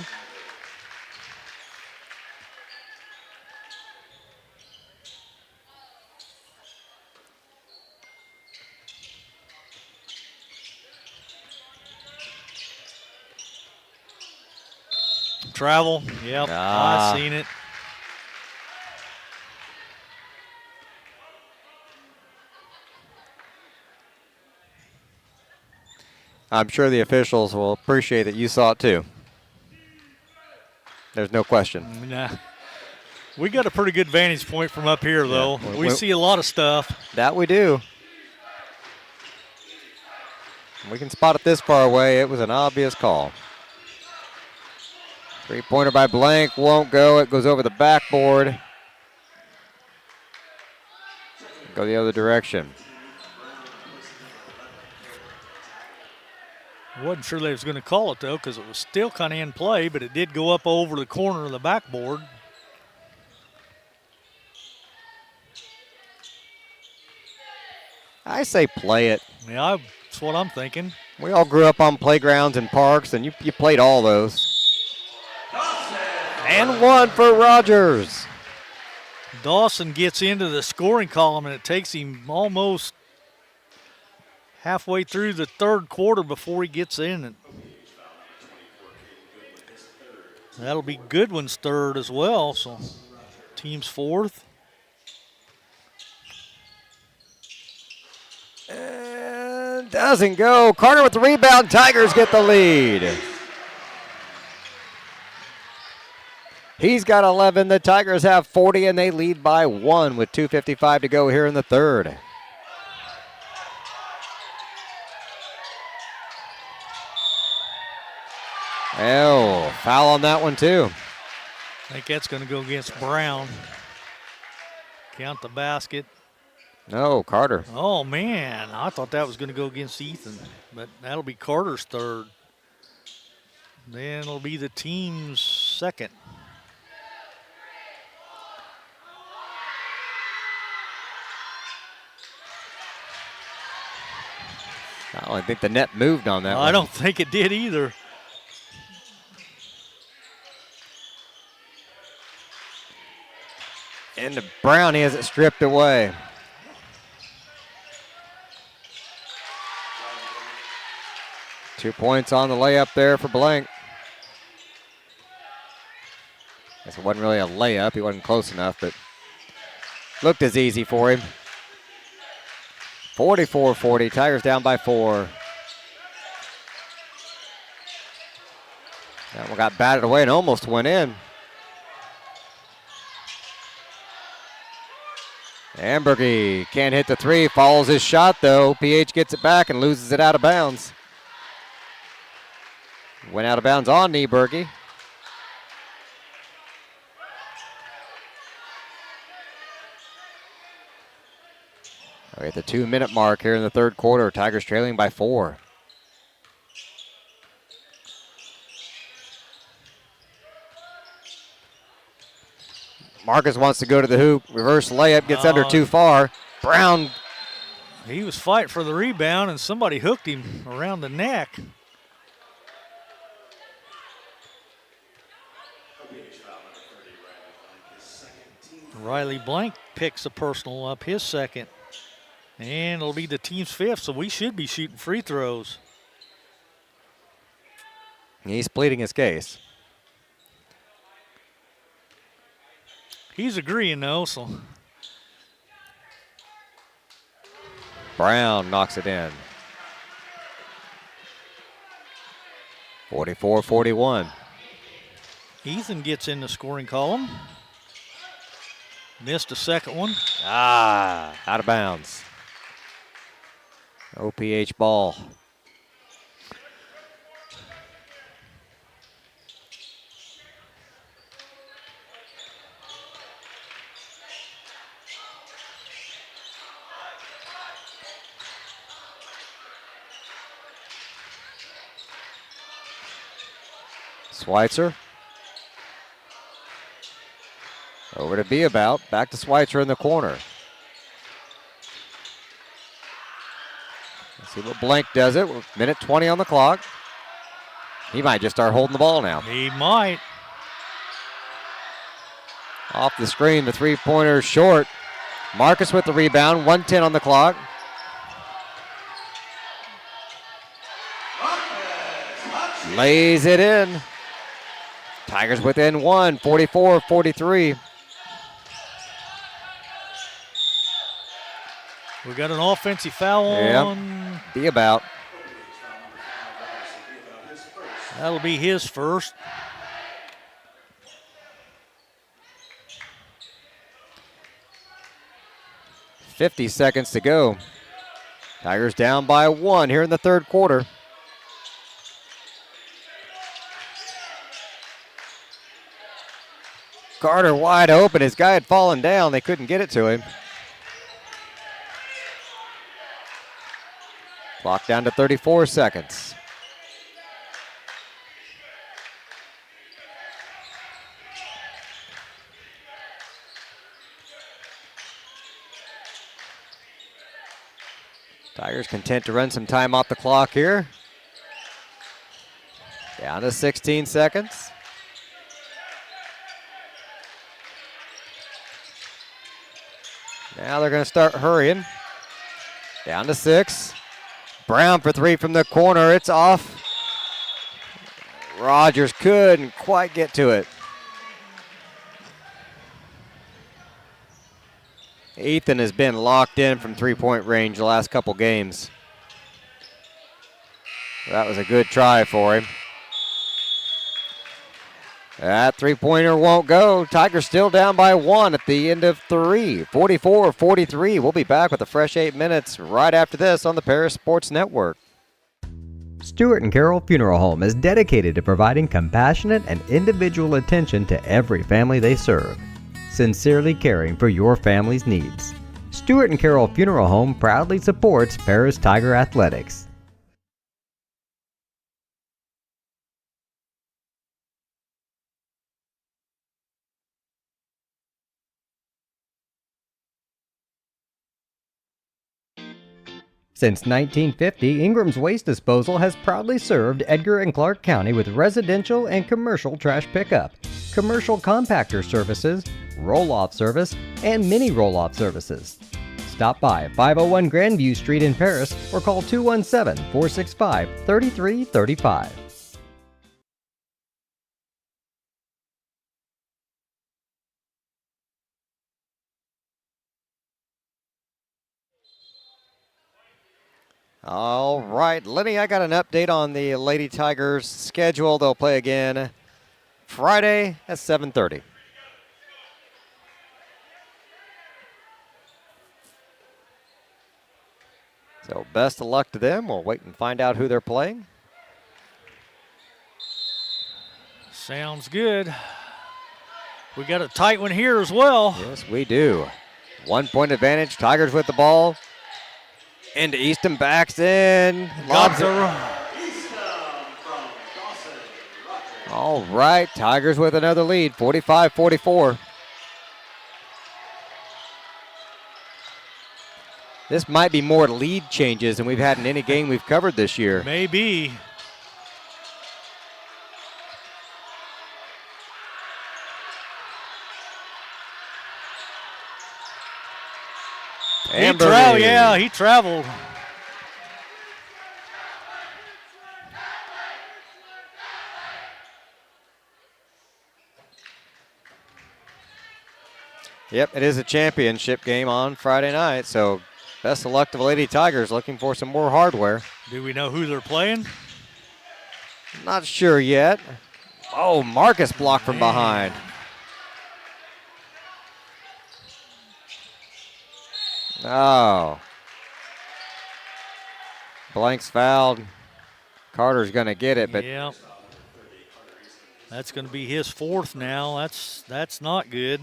Travel. Yep, I seen it. I'm sure the officials will appreciate that you saw it too. There's no question. Nah. We got a pretty good vantage point from up here, though. Yeah. We see a lot of stuff. That we do. We can spot it this far away. It was an obvious call. Three-pointer by Blank won't go. It goes over the backboard. Go the other direction. Wasn't sure they was going to call it, though, because it was still kind of in play, but it did go up over the corner of the backboard. I say play it. Yeah, that's what I'm thinking. We all grew up on playgrounds and parks, and you played all those. And one for Rogers. Dawson gets into the scoring column, and it takes him almost halfway through the third quarter before he gets in. And that'll be Goodwin's third as well, so team's fourth. And doesn't go. Carter with the rebound. Tigers get the lead. He's got 11. The Tigers have 40, and they lead by 1 with 2:55 to go here in the third. Oh, foul on that one, too. I think that's going to go against Brown. Count the basket. No, Carter. Oh, man. I thought that was going to go against Ethan, but that'll be Carter's third. Then it'll be the team's second. Oh, I think the net moved on that one. I don't think it did either. And to Brown, he has it stripped away. Two points on the layup there for Blank. Guess it wasn't really a layup. He wasn't close enough, but looked as easy for him. 44-40. Tigers down by 4. That one got batted away and almost went in. Ambergy can't hit the 3. Follows his shot, though. PH gets it back and loses it out of bounds. Went out of bounds on Nieberge. We're at the 2-minute mark here in the third quarter. Tigers trailing by 4. Marcus wants to go to the hoop. Reverse layup, gets under too far. Brown. He was fighting for the rebound, and somebody hooked him around the neck. Riley Blank picks a personal up, his second. And it'll be the team's fifth, so we should be shooting free throws. He's pleading his case. He's agreeing, though, so. Brown knocks it in. 44-41. Ethan gets in the scoring column. Missed a second one. Out of bounds. OPH ball. Schweitzer. Over to Be About. Back to Schweitzer in the corner. Let's see what Blank does it. Minute 20 on the clock. He might just start holding the ball now. He might. Off the screen, the three-pointer short. Marcus with the rebound. 1:10 on the clock. Lays it in. Tigers within 1, 44-43. We got an offensive foul on. Be About. That'll be his first. .50 seconds to go. Tigers down by 1 here in the third quarter. Carter wide open. His guy had fallen down. They couldn't get it to him. Clock down to 34 seconds. Tigers content to run some time off the clock here. Down to 16 seconds. Now they're going to start hurrying. Down to 6. Brown for 3 from the corner. It's off. Rogers couldn't quite get to it. Ethan has been locked in from three-point range the last couple games. That was a good try for him. That three-pointer won't go. Tigers still down by 1 at the end of 3. 44-43. We'll be back with a fresh 8 minutes right after this on the Paris Sports Network. Stewart and Carroll Funeral Home is dedicated to providing compassionate and individual attention to every family they serve, sincerely caring for your family's needs. Stewart and Carroll Funeral Home proudly supports Paris Tiger Athletics. Since 1950, Ingram's Waste Disposal has proudly served Edgar and Clark County with residential and commercial trash pickup, commercial compactor services, roll-off service, and mini roll-off services. Stop by 501 Grandview Street in Paris or call 217-465-3335. All right, Lenny, I got an update on the Lady Tigers schedule. They'll play again Friday at 7:30. So best of luck to them. We'll wait and find out who they're playing. Sounds good. We got a tight one here as well. Yes, we do. 1 point advantage. Tigers with the ball. Into Easton, backs in. Lobs it. All right, Tigers with another lead, 45-44. This might be more lead changes than we've had in any game we've covered this year. Maybe. He traveled. Yep, it is a championship game on Friday night, so best of luck to the Lady Tigers looking for some more hardware. Do we know who they're playing? Not sure yet. Oh, Marcus blocked from behind. Oh. Blank's fouled. Carter's going to get it, but yeah. That's going to be his fourth now. That's not good.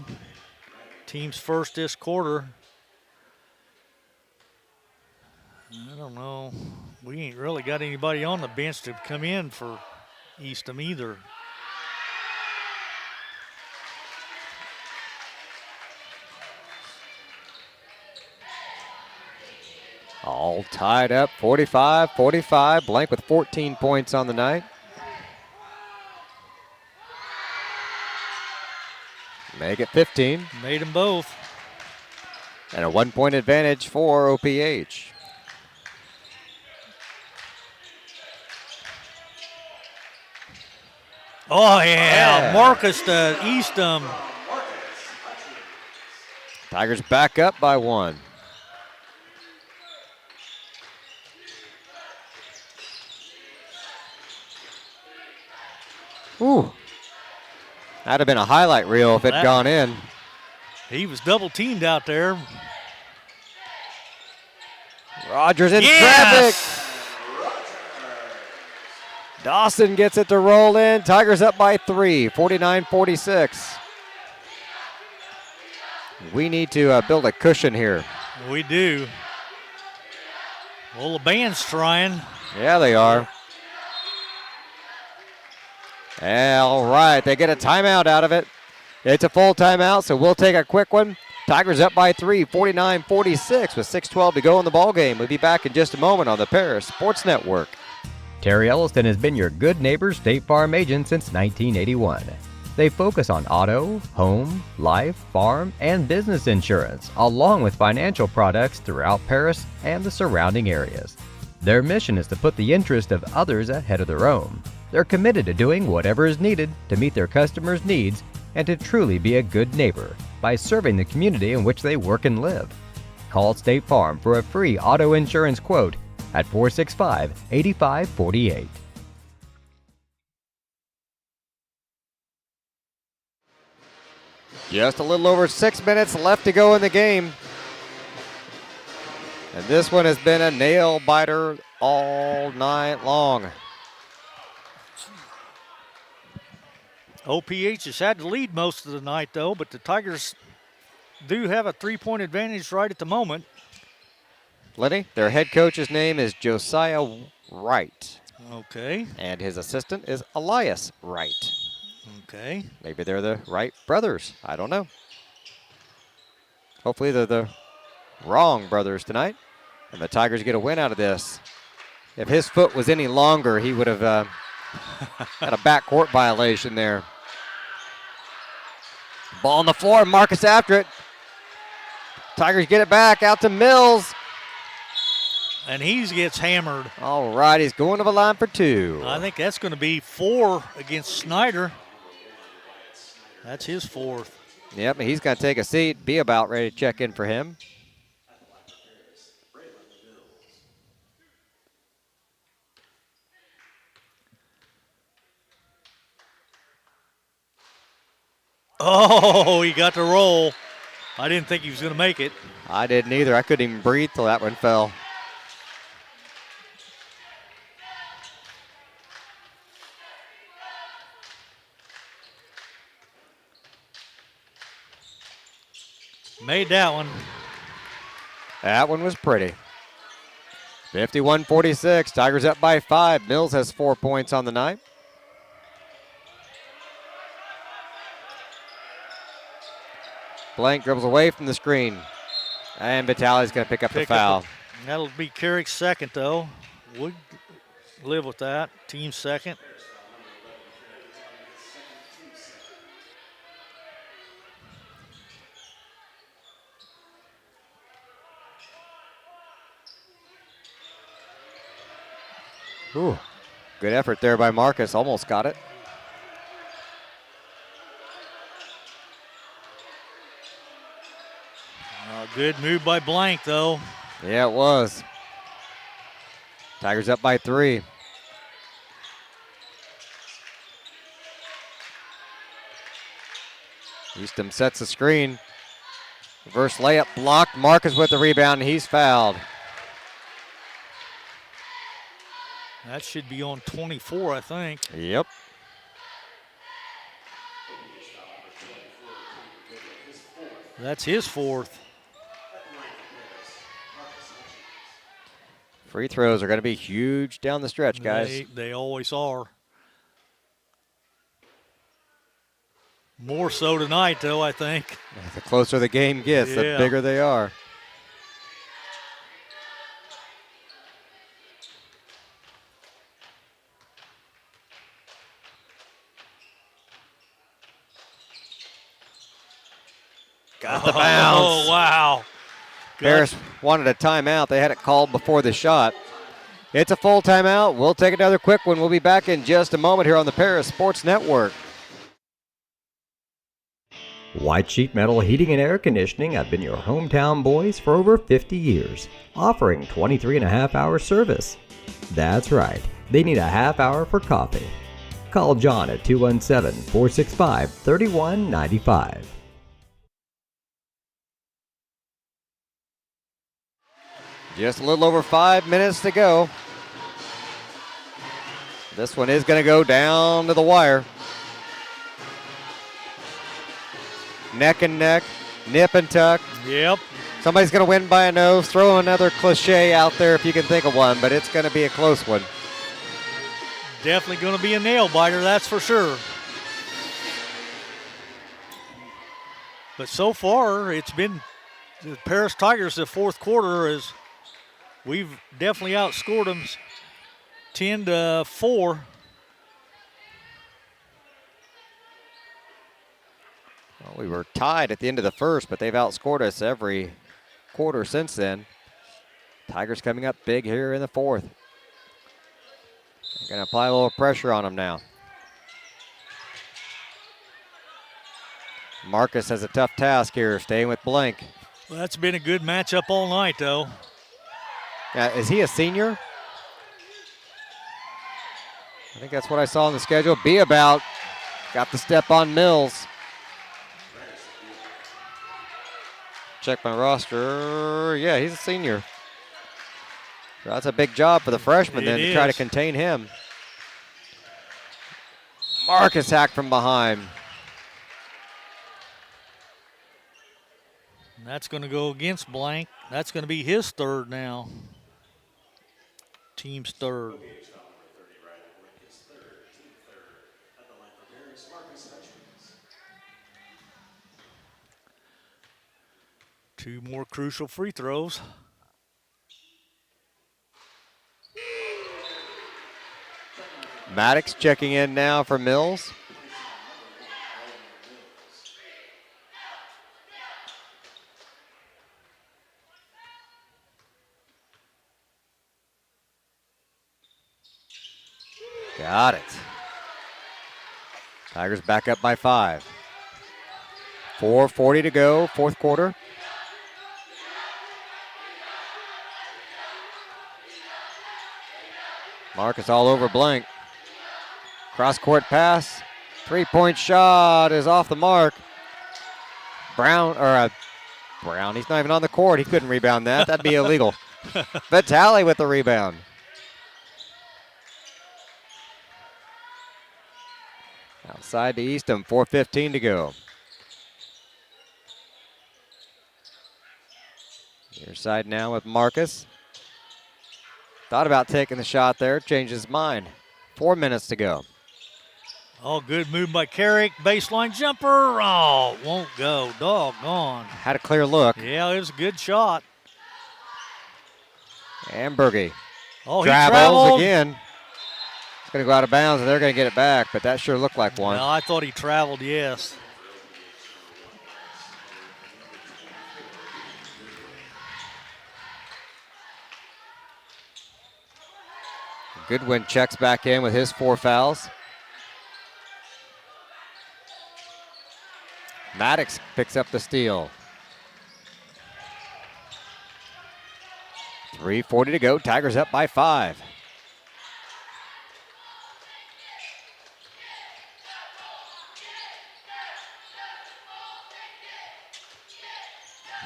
Team's first this quarter. I don't know. We ain't really got anybody on the bench to come in for Eastham either. all tied up, 45-45. Blank with 14 points on the night. Make it 15. Made them both. And a 1 point advantage for OPH. Oh, yeah. Marcus to Eastham. Tigers back up by 1. Ooh. That'd have been a highlight reel if it had gone in. He was double teamed out there. Rogers in traffic. Dawson gets it to roll in. Tigers up by 3, 49-46. We need to build a cushion here. We do. Well, the band's trying. Yeah, they are. All right, they get a timeout out of it. It's a full timeout, so we'll take a quick one. Tigers up by 3, 49-46 with 6:12 to go in the ball game. We'll be back in just a moment on the Paris Sports Network. Terry Elliston has been your good neighbor State Farm agent since 1981. They focus on auto, home, life, farm, and business insurance, along with financial products throughout Paris and the surrounding areas. Their mission is to put the interest of others ahead of their own. They're committed to doing whatever is needed to meet their customers' needs and to truly be a good neighbor by serving the community in which they work and live. Call State Farm for a free auto insurance quote at 465-8548. Just a little over 6 minutes left to go in the game. And this one has been a nail biter all night long. OPH has had the lead most of the night, though, but the Tigers do have a 3-point advantage right at the moment. Lenny, their head coach's name is Josiah Wright. Okay. And his assistant is Elias Wright. Okay. Maybe they're the Wright brothers. I don't know. Hopefully they're the wrong brothers tonight. And the Tigers get a win out of this. If his foot was any longer, he would have had a backcourt violation there. Ball on the floor, Marcus after it. Tigers get it back out to Mills. And he gets hammered. All right, he's going to the line for 2. I think that's going to be 4 against Snyder. That's his 4th. Yep, he's going to take a seat, be about ready to check in for him. Oh, he got the roll. I didn't think he was going to make it. I didn't either. I couldn't even breathe till that one fell. Made that one. That one was pretty. 51-46. Tigers up by 5. Mills has 4 points on the night. Blank dribbles away from the screen. And Vitale's going to pick up the foul. That'll be Carrick's second, though. Would live with that. Team second. Ooh, good effort there by Marcus. Almost got it. Good move by Blank, though. Yeah, it was. Tigers up by 3. Eastham sets the screen. Reverse layup blocked. Marcus with the rebound, and he's fouled. That should be on 24, I think. Yep. That's his 4th. Free throws are going to be huge down the stretch, guys. They always are. More so tonight, though, I think. The closer the game gets, the bigger they are. Got the bounce. Oh, wow. Paris wanted a timeout. They had it called before the shot. It's a full timeout. We'll take another quick one. We'll be back in just a moment here on the Paris Sports Network. White Sheet Metal Heating and Air Conditioning have been your hometown boys for over 50 years, offering 23.5-hour service. That's right, they need a half hour for coffee. Call John at 217-465-3195. Just a little over 5 minutes to go. This one is going to go down to the wire. Neck and neck, nip and tuck. Yep. Somebody's going to win by a nose. Throw another cliche out there if you can think of one, but it's going to be a close one. Definitely going to be a nail biter, that's for sure. But so far, it's been the Paris Tigers the fourth quarter as we've definitely outscored them 10-4. Well, we were tied at the end of the first, but they've outscored us every quarter since then. Tigers coming up big here in the fourth. They're going to apply a little pressure on them now. Marcus has a tough task here, staying with Blank. Well, that's been a good matchup all night, though. Is he a senior? I think that's what I saw on the schedule. Be about. Got the step on Mills. Check my roster. Yeah, he's a senior. So that's a big job for the freshman then to try to contain him. Marcus hacked from behind. That's going to go against Blank. That's going to be his third now. Team's third. Two more crucial free throws. Maddox checking in now for Mills. Got it. Tigers back up by 5. 4:40 to go, fourth quarter. Marcus all over Blank. Cross-court pass. Three-point shot is off the mark. Brown, he's not even on the court. He couldn't rebound that. That'd be illegal. Vitale with the rebound. Outside to Eastham, 4:15 to go. Near side now with Marcus. Thought about taking the shot there, changed his mind. 4 minutes to go. Oh, good move by Carrick. Baseline jumper. Oh, won't go. Doggone. Had a clear look. Yeah, it was a good shot. And Berge. Oh, he travels traveled again. It's going to go out of bounds, and they're going to get it back, but that sure looked like one. No, I thought he traveled, yes. Goodwin checks back in with his 4 fouls. Maddox picks up the steal. 3:40 to go. Tigers up by 5.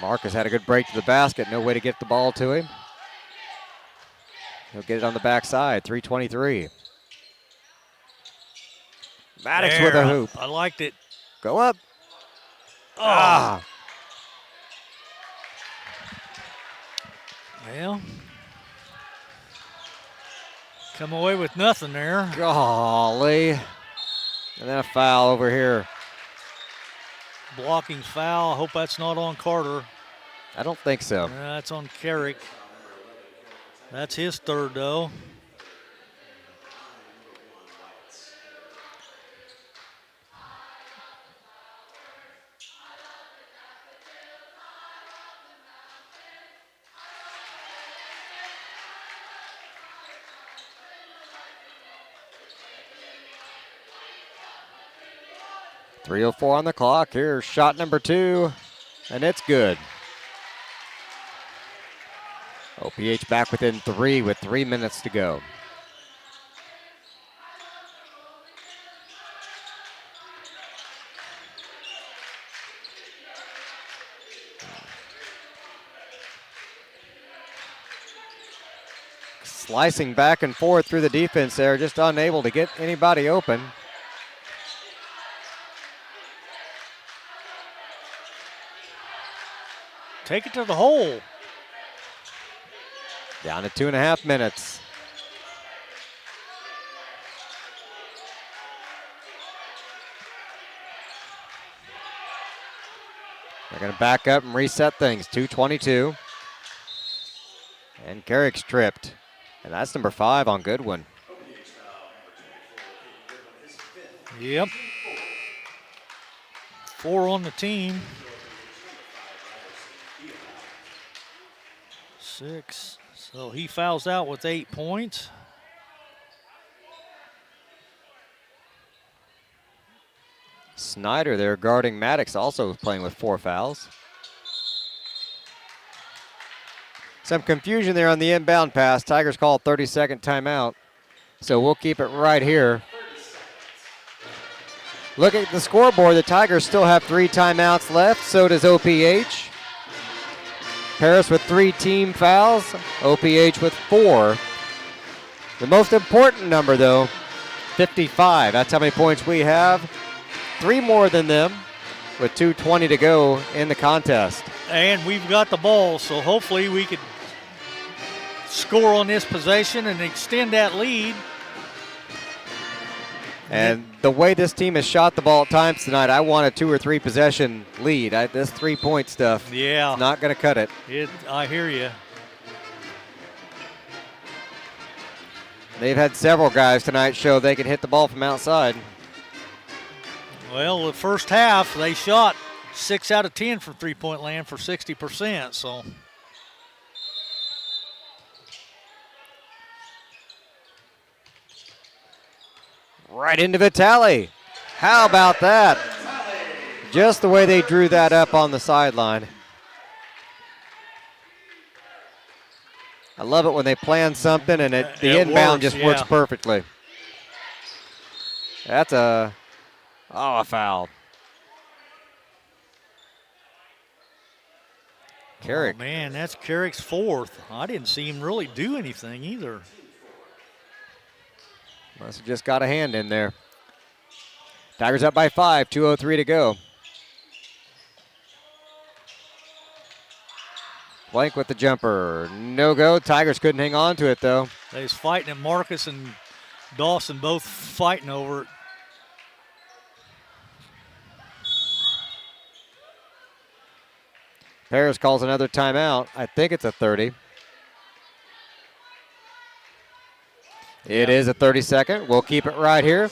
Marcus had a good break to the basket. No way to get the ball to him. He'll get it on the backside. 3:23. Maddox there, with a hoop. I liked it. Go up. Oh. Ah. Well, come away with nothing there. Golly. And then a foul over here. Blocking foul. I hope that's not on Carter. I don't think so. That's on Carrick. That's his third, though. .304 on the clock. Here's shot number 2, and it's good. OPH back within 3 with 3 minutes to go. Slicing back and forth through the defense there, just unable to get anybody open. Take it to the hole. Down to 2.5 minutes. They're going to back up and reset things. 2:22. And Carrick's tripped. And that's number 5 on Goodwin. Yep. 4 on the team. 6. So he fouls out with 8 points. Snyder there guarding Maddox, also playing with 4 fouls. Some confusion there on the inbound pass. Tigers call a 30-second timeout. So we'll keep it right here. Look at the scoreboard. The Tigers still have 3 timeouts left. So does OPH. Paris with 3 team fouls. OPH with 4. The most important number, though, 55. That's how many points we have. 3 more than them with 2:20 to go in the contest. And we've got the ball, so hopefully we could score on this possession and extend that lead. And the way this team has shot the ball at times tonight, I want a 2 or 3 possession lead. This 3-point stuff, yeah, not going to cut it. I hear you. They've had several guys tonight show they can hit the ball from outside. Well, the first half, they shot 6 out of 10 from three-point land for 60%, so. Right into Vitale. How about that? Just the way they drew that up on the sideline. I love it when they plan something and the inbound just works perfectly. That's a foul. Carrick. Oh, man, that's Carrick's 4th. I didn't see him really do anything either. Must have just got a hand in there. Tigers up by 5, 2:03 to go. Blank with the jumper. No go. Tigers couldn't hang on to it, though. They was fighting it. Marcus and Dawson both fighting over it. Paris calls another timeout. I think it's a 30. It is a 30-second. We'll keep it right here.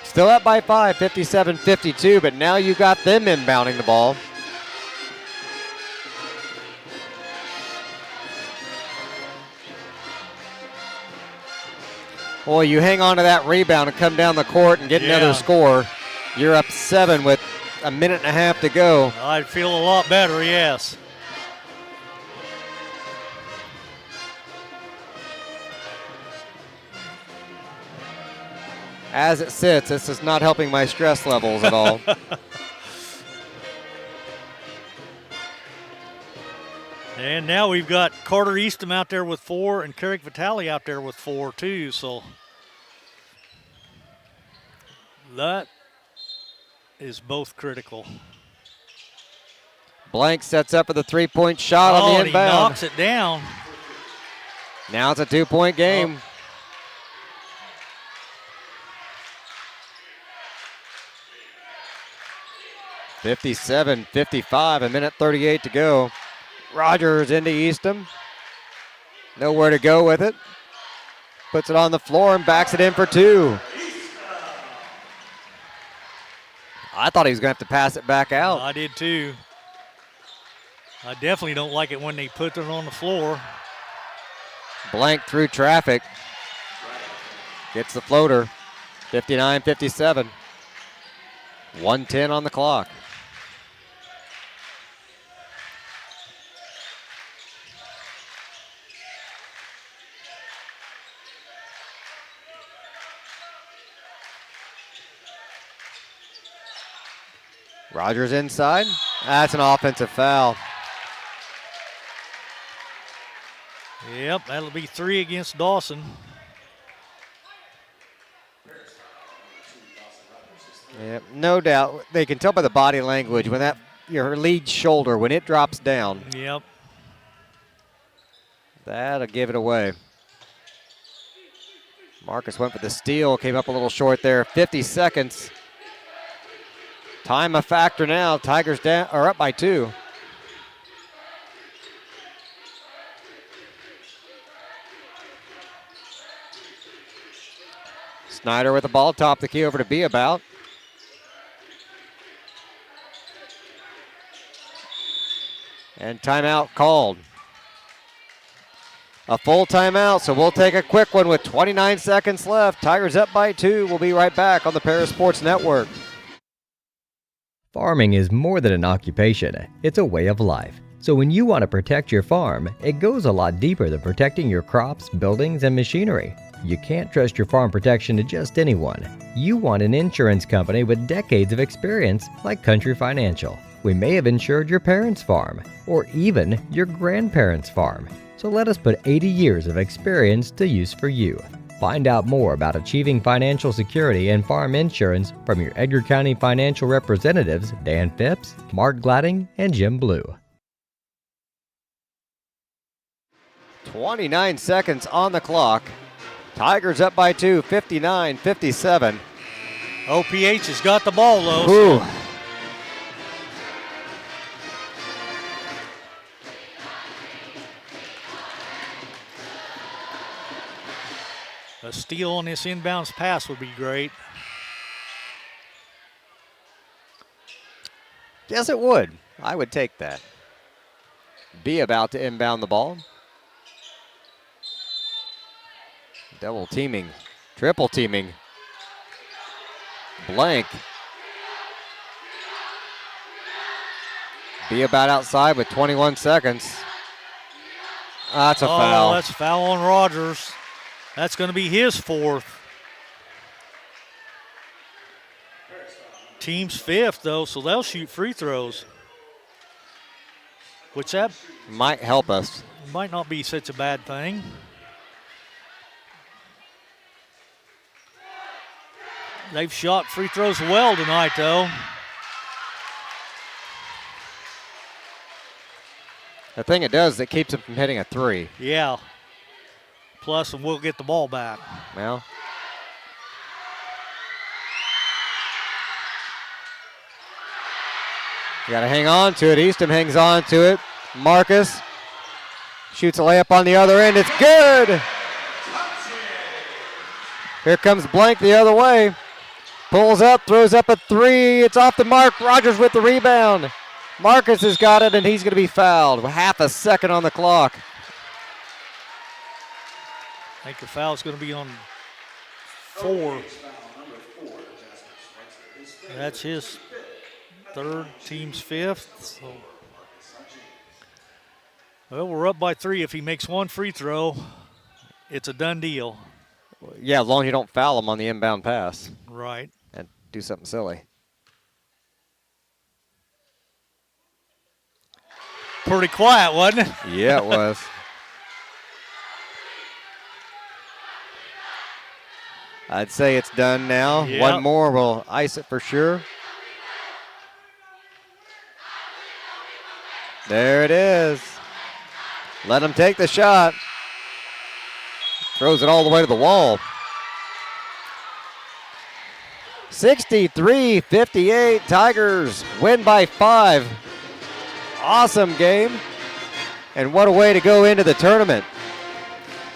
Still up by 5, 57-52, but now you got them inbounding the ball. Boy, you hang on to that rebound and come down the court and get another score. You're up 7 with a minute and a half to go. I'd feel a lot better, yes. As it sits, this is not helping my stress levels at all. And now we've got Carter Eastham out there with 4 and Carrick Vitale out there with 4 too, so that is both critical. Blank sets up for the 3-point shot on the inbound. He knocks it down. Now it's a 2-point game. 57-55, a minute 38 to go. Rogers into Eastham. Nowhere to go with it. Puts it on the floor and backs it in for 2. I thought he was going to have to pass it back out. I did too. I definitely don't like it when they put it on the floor. Blank through traffic. Gets the floater. 59-57. 1:10 on the clock. Rogers inside. That's an offensive foul. Yep, that'll be 3 against Dawson. Yep, no doubt. They can tell by the body language when your lead shoulder, when it drops down. Yep. That'll give it away. Marcus went for the steal, came up a little short there. 50 seconds. Time a factor now. Tigers down are up by 2. Snyder with the ball, top the key over to Be About. And timeout called. A full timeout, so we'll take a quick one with 29 seconds left. Tigers up by 2. We'll be right back on the Paris Sports Network. Farming is more than an occupation, it's a way of life. So when you want to protect your farm, it goes a lot deeper than protecting your crops, buildings, and machinery. You can't trust your farm protection to just anyone. You want an insurance company with decades of experience, like Country Financial. We may have insured your parents' farm, or even your grandparents' farm. So let us put 80 years of experience to use for you. Find out more about achieving financial security and farm insurance from your Edgar County financial representatives, Dan Phipps, Mark Gladding, and Jim Blue. 29 seconds on the clock. Tigers up by 2, 59-57. OPH has got the ball, though. Ooh. A steal on this inbounds pass would be great. Yes, it would. I would take that. Be About to inbound the ball. Double teaming, triple teaming. Blank. Be About outside with 21 seconds. That's a foul. That's a foul on Rogers. That's going to be his 4th. Team's 5th, though, so they'll shoot free throws. Which that might help us. Might not be such a bad thing. They've shot free throws well tonight, though. The thing it does is it keeps them from hitting a 3. Yeah. Plus, and we'll get the ball back. Well. You got to hang on to it. Eastham hangs on to it. Marcus shoots a layup on the other end. It's good. Here comes Blank the other way. Pulls up, throws up a 3. It's off the mark. Rogers with the rebound. Marcus has got it, and he's going to be fouled. Half a second on the clock. I think the foul's going to be on 4. That's his 3rd, team's 5th. So. Well, we're up by 3. If he makes 1 free throw, it's a done deal. Yeah, as long as you don't foul him on the inbound pass. Right. And do something silly. Pretty quiet, wasn't it? Yeah, it was. I'd say it's done now. Yep. One more will ice it for sure. There it is. Let him take the shot. Throws it all the way to the wall. 63-58. Tigers win by 5. Awesome game. And what a way to go into the tournament.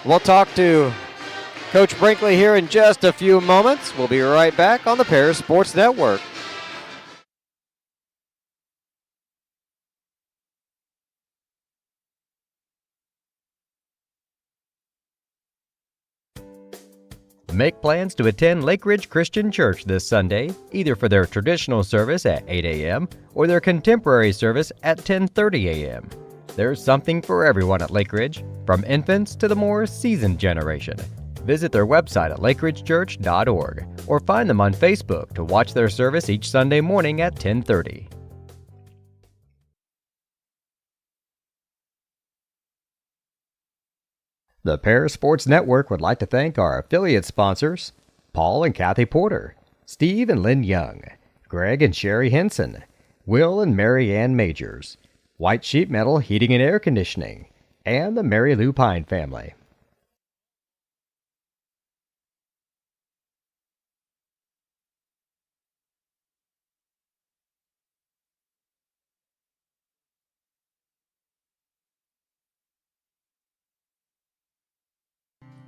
We'll talk to Coach Brinkley here in just a few moments. We'll be right back on the Paris Sports Network. Make plans to attend Lake Ridge Christian Church this Sunday, either for their traditional service at 8 a.m. or their contemporary service at 10:30 a.m. There's something for everyone at Lake Ridge, from infants to the more seasoned generation. Visit their website at lakeridgechurch.org or find them on Facebook to watch their service each Sunday morning at 10:30. The Paris Sports Network would like to thank our affiliate sponsors, Paul and Kathy Porter, Steve and Lynn Young, Greg and Sherry Henson, Will and Mary Ann Majors, White Sheet Metal Heating and Air Conditioning, and the Mary Lou Pine family.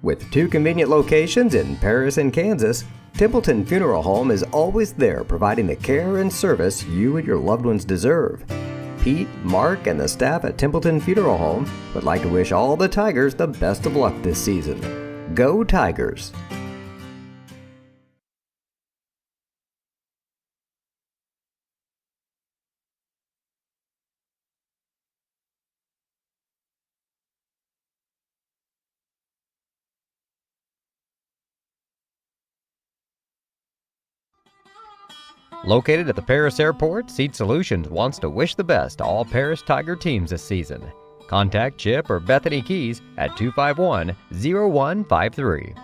With 2 convenient locations in Paris and Kansas, Templeton Funeral Home is always there providing the care and service you and your loved ones deserve. Pete, Mark, and the staff at Templeton Funeral Home would like to wish all the Tigers the best of luck this season. Go Tigers! Located at the Paris Airport, Seat Solutions wants to wish the best to all Paris Tiger teams this season. Contact Chip or Bethany Keys at 251-0153.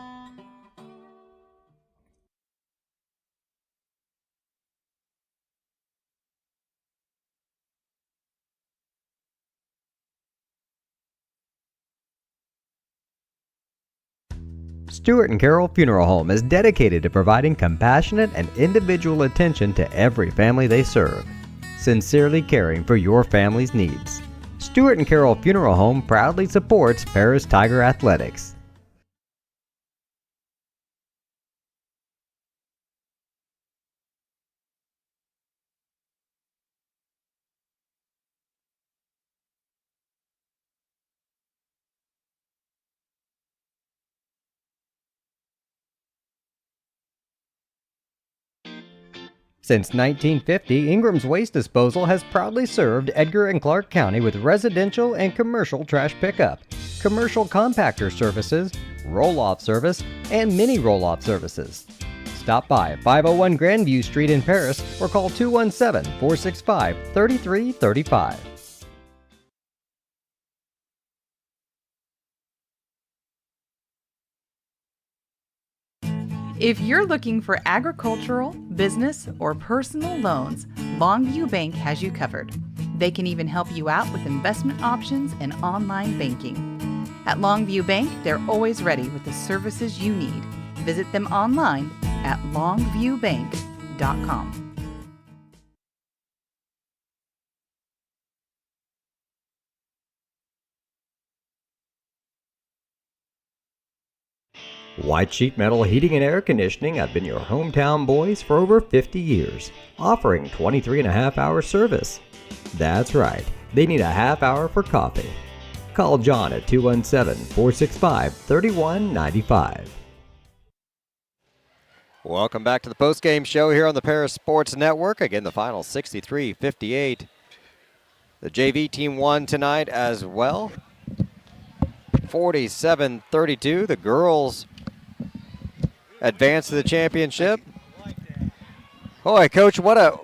Stuart and Carol Funeral Home is dedicated to providing compassionate and individual attention to every family they serve, sincerely caring for your family's needs. Stuart and Carol Funeral Home proudly supports Paris Tiger Athletics. Since 1950, Ingram's Waste Disposal has proudly served Edgar and Clark County with residential and commercial trash pickup, commercial compactor services, roll-off service, and mini roll-off services. Stop by 501 Grandview Street in Paris or call 217-465-3335. If you're looking for agricultural, business, or personal loans, Longview Bank has you covered. They can even help you out with investment options and online banking. At Longview Bank, they're always ready with the services you need. Visit them online at longviewbank.com. White Sheet Metal Heating and Air Conditioning have been your hometown boys for over 50 years, offering 23.5-hour service. That's right, they need a half hour for coffee. Call John at 217-465-3195. Welcome back to the postgame show here on the Paris Sports Network. Again, the final 63-58. The JV team won tonight as well. 47-32. The girls advance to the championship. Boy, Coach, what a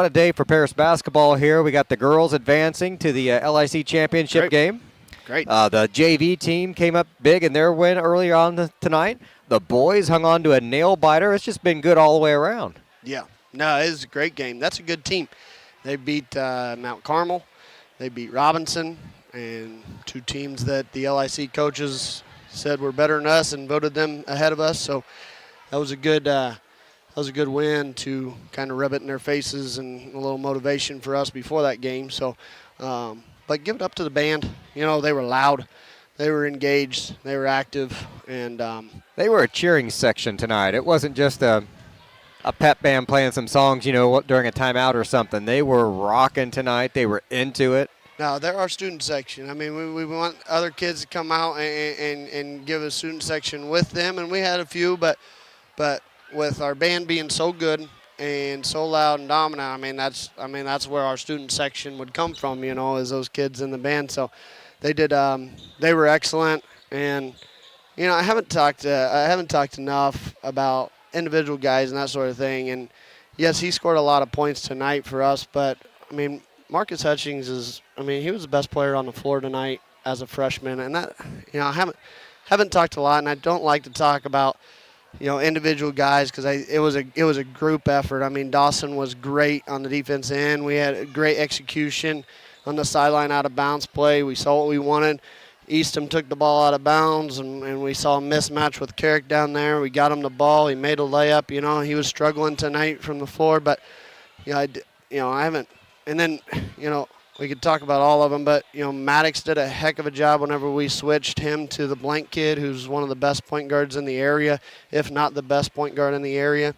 day for Paris basketball here. We got the girls advancing to the LIC championship game. Great. The JV team came up big in their win earlier on tonight. The boys hung on to a nail biter. It's just been good all the way around. Yeah. No, it was a great game. That's a good team. They beat Mount Carmel. They beat Robinson, and 2 teams that the LIC coaches said were better than us and voted them ahead of us. So that was a good win to kind of rub it in their faces and a little motivation for us before that game. So, but give it up to the band. You know, they were loud, they were engaged, they were active, and they were a cheering section tonight. It wasn't just a pep band playing some songs, you know, during a timeout or something. They were rocking tonight. They were into it. No, they're our student section. I mean, we want other kids to come out and give a student section with them, and we had a few, but with our band being so good and so loud and dominant, that's where our student section would come from, you know, is those kids in the band. So they did. They were excellent, and you know, I haven't talked enough about individual guys and that sort of thing. And yes, he scored a lot of points tonight for us, but I mean, Marcus Hutchings he was the best player on the floor tonight as a freshman, and that, you know, I haven't talked a lot, and I don't like to talk about, you know, individual guys because it was a group effort. I mean, Dawson was great on the defense end. We had a great execution on the sideline out of bounds play. We saw what we wanted. Eastham took the ball out of bounds, and we saw a mismatch with Carrick down there. We got him the ball. He made a layup. You know, he was struggling tonight from the floor, but I haven't. And then, you know, we could talk about all of them, but, Maddox did a heck of a job whenever we switched him to the Blank kid, who's one of the best point guards in the area, if not the best point guard in the area.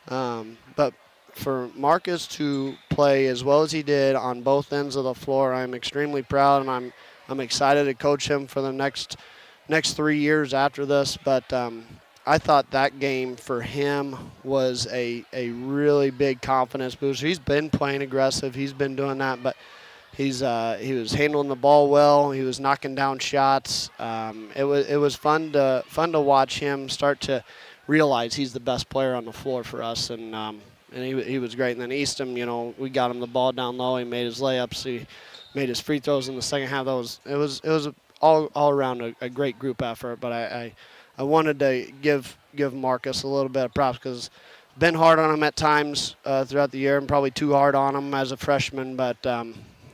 But for Marcus to play as well as he did on both ends of the floor, I'm extremely proud, and I'm excited to coach him for the next 3 years after this. But I thought that game for him was a really big confidence booster. He's been playing aggressive. He's been doing that, but he was handling the ball well. He was knocking down shots. It was fun to watch him start to realize he's the best player on the floor for us, and he was great. And then Eastham, we got him the ball down low. He made his layups. He made his free throws in the second half. It was all around a great group effort. But I wanted to give Marcus a little bit of props because been hard on him at times throughout the year, and probably too hard on him as a freshman. But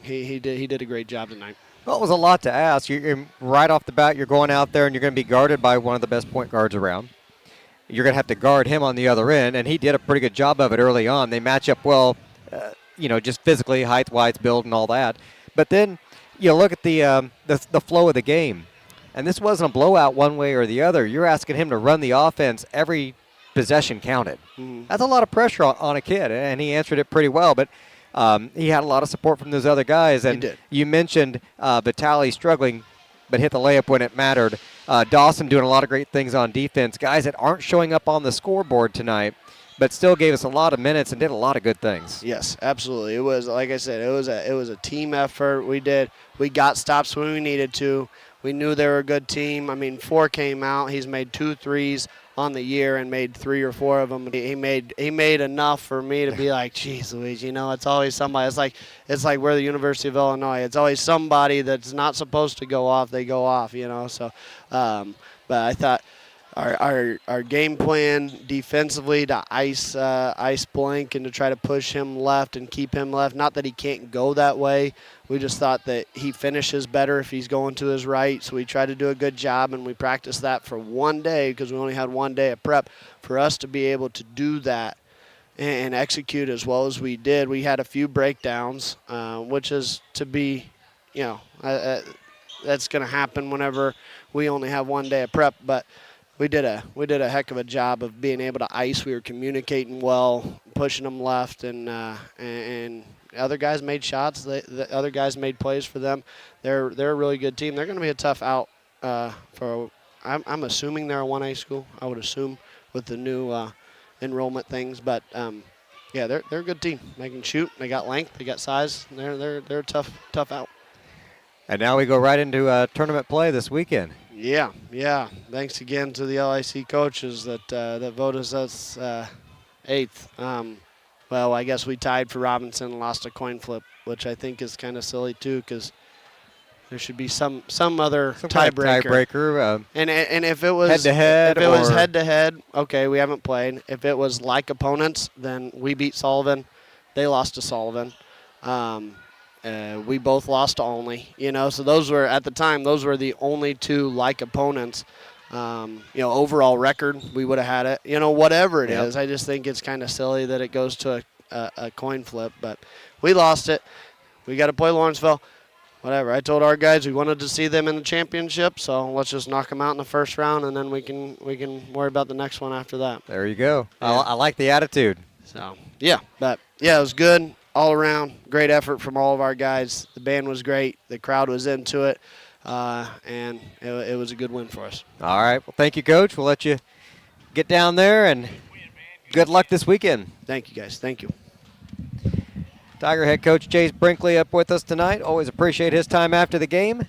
he did a great job tonight. Well, it was a lot to ask. You're right off the bat, you're going out there and you're going to be guarded by one of the best point guards around. You're going to have to guard him on the other end, and he did a pretty good job of it early on. They match up well, just physically, height-wise, build, and all that. But then you look at the flow of the game, and this wasn't a blowout one way or the other. You're asking him to run the offense. Every possession counted. Mm-hmm. That's a lot of pressure on a kid, and he answered it pretty well. But he had a lot of support from those other guys. And he did. You mentioned Vitale struggling, but hit the layup when it mattered. Dawson doing a lot of great things on defense. Guys that aren't showing up on the scoreboard tonight, but still gave us a lot of minutes and did a lot of good things. Yes, absolutely. It was, like I said, it was a team effort. We got stops when we needed to. We knew they were a good team. I mean, 4 came out. He's made 2 threes on the year and made 3 or 4 of them. He made enough for me to be like, geez, Louise, it's always somebody. It's like we're the University of Illinois. It's always somebody that's not supposed to go off. They go off, So, but I thought our game plan defensively to ice Blank and to try to push him left and keep him left. Not that he can't go that way. We just thought that he finishes better if he's going to his right. So we tried to do a good job, and we practiced that for one day because we only had one day of prep. For us to be able to do that and execute as well as we did, we had a few breakdowns, which is to be, that's going to happen whenever we only have one day of prep. But we did a heck of a job of being able to ice. We were communicating well, pushing them left, and other guys made shots. The other guys made plays for them. They're a really good team. They're going to be a tough out for. I'm assuming they're a 1A school. I would assume with the new enrollment things, but yeah, they're a good team. They can shoot. They got length. They got size. They're a tough out. And now we go right into tournament play this weekend. Yeah. Thanks again to the LIC coaches that voted us 8th. Well, I guess we tied for Robinson and lost a coin flip, which I think is kind of silly too, because there should be some other tiebreaker. And if it was head-to-head, okay, we haven't played. If it was like opponents, then we beat Sullivan. They lost to Sullivan. We both lost to Olney, so those were, at the time, those were the only 2 like opponents. Overall record, we would have had it, whatever it is. I just think it's kind of silly that it goes to a coin flip, but we lost it. We got to play Lawrenceville. Whatever. I told our guys we wanted to see them in the championship, so let's just knock them out in the first round, and then we can worry about the next one after that. There you go. Yeah. I like the attitude. So, it was good. All around, great effort from all of our guys. The band was great. The crowd was into it, and it was a good win for us. All right. Well, thank you, Coach. We'll let you get down there, and good luck this weekend. Thank you, guys. Thank you. Tiger head coach Chase Brinkley up with us tonight. Always appreciate his time after the game.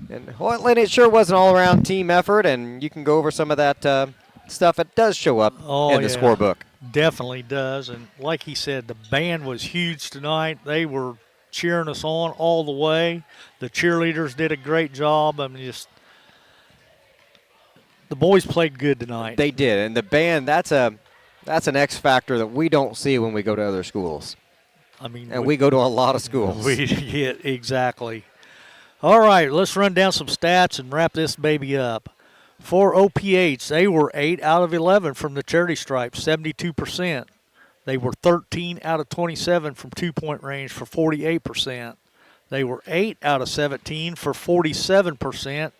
And it sure was an all-around team effort, and you can go over some of that stuff that does show up in the scorebook. Definitely does. And like he said, the band was huge tonight. They were cheering us on all the way. The cheerleaders did a great job. I mean, the boys played good tonight. They did. And the band, that's an X factor that we don't see when we go to other schools. I mean, and we go to a lot of schools. Exactly. All right, let's run down some stats and wrap this baby up. For OPH, they were 8 out of 11 from the charity stripe, 72%. They were 13 out of 27 from two-point range for 48%. They were 8 out of 17 for 47%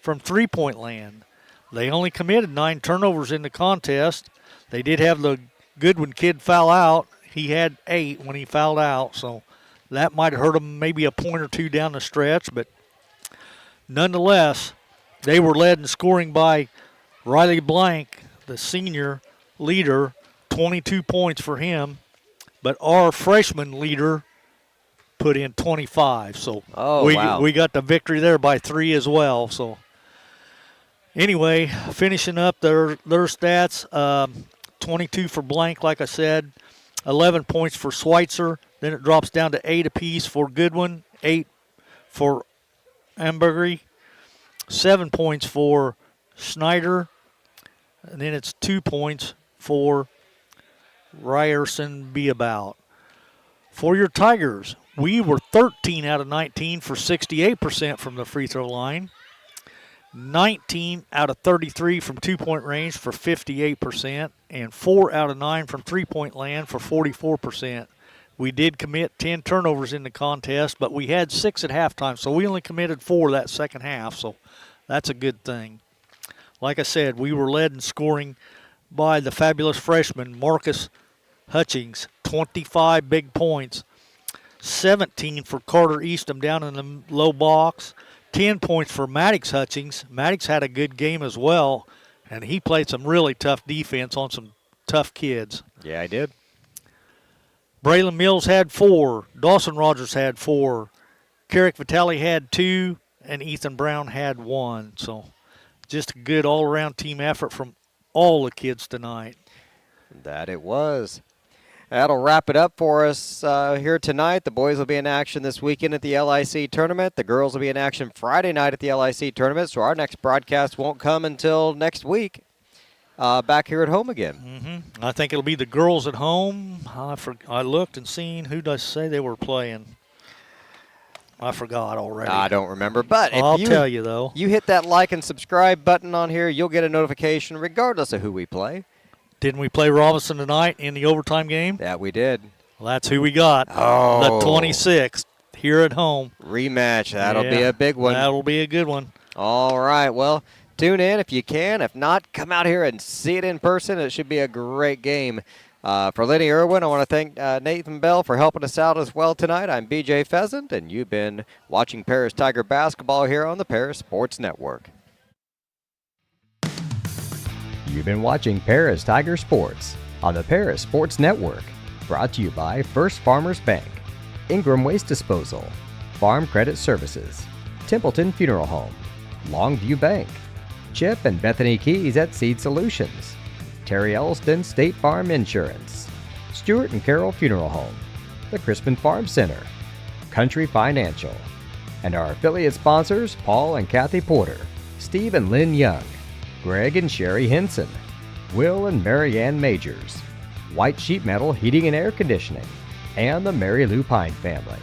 from three-point land. They only committed 9 turnovers in the contest. They did have the Goodwin kid foul out. He had 8 when he fouled out, so that might hurt them maybe a point or two down the stretch. But nonetheless, they were led in scoring by Riley Blank, the senior leader, 22 points for him. But our freshman leader put in 25. So we got the victory there by 3 as well. So anyway, finishing up their stats, 22 for Blank, like I said, 11 points for Schweitzer. Then it drops down to 8 apiece for Goodwin, 8 for Ambergry, 7 points for Schneider, and then it's 2 points for Ryerson Beabout. For your Tigers, we were 13 out of 19 for 68% from the free throw line. 19 out of 33 from two-point range for 58%, and 4 out of 9 from three-point land for 44%. We did commit 10 turnovers in the contest, but we had 6 at halftime, so we only committed 4 that second half, so that's a good thing. Like I said, we were led in scoring by the fabulous freshman Marcus Hutchings, 25 big points, 17 for Carter Eastham down in the low box, 10 points for Maddox Hutchings. Maddox had a good game as well, and he played some really tough defense on some tough kids. Yeah, I did. Braylon Mills had 4. Dawson Rogers had 4. Carrick Vitale had 2, and Ethan Brown had 1. So just a good all-around team effort from all the kids tonight. That it was. That'll wrap it up for us here tonight. The boys will be in action this weekend at the LIC tournament. The girls will be in action Friday night at the LIC tournament, so our next broadcast won't come until next week back here at home again. Mm-hmm. I think it'll be the girls at home. I looked and seen who did I say they were playing. I forgot already. I don't remember, but if I'll tell you, though. You hit that like and subscribe button on here, you'll get a notification regardless of who we play. Didn't we play Robinson tonight in the overtime game? Yeah, we did. Well, that's who we got. Oh. The 26th here at home. Rematch. That'll be a big one. That'll be a good one. All right. Well, tune in if you can. If not, come out here and see it in person. It should be a great game. For Lenny Irwin, I want to thank Nathan Bell for helping us out as well tonight. I'm BJ Pheasant, and you've been watching Paris Tiger basketball here on the Paris Sports Network. You've been watching Paris Tiger Sports on the Paris Sports Network, brought to you by First Farmers Bank, Ingram Waste Disposal, Farm Credit Services, Templeton Funeral Home, Longview Bank, Chip and Bethany Keys at Seed Solutions, Terry Elliston State Farm Insurance, Stuart and Carroll Funeral Home, the Crispin Farm Center, Country Financial, and our affiliate sponsors Paul and Kathy Porter, Steve and Lynn Young, Greg and Sherry Henson, Will and Marianne Majors, White Sheet Metal Heating and Air Conditioning, and the Mary Lou Pine family.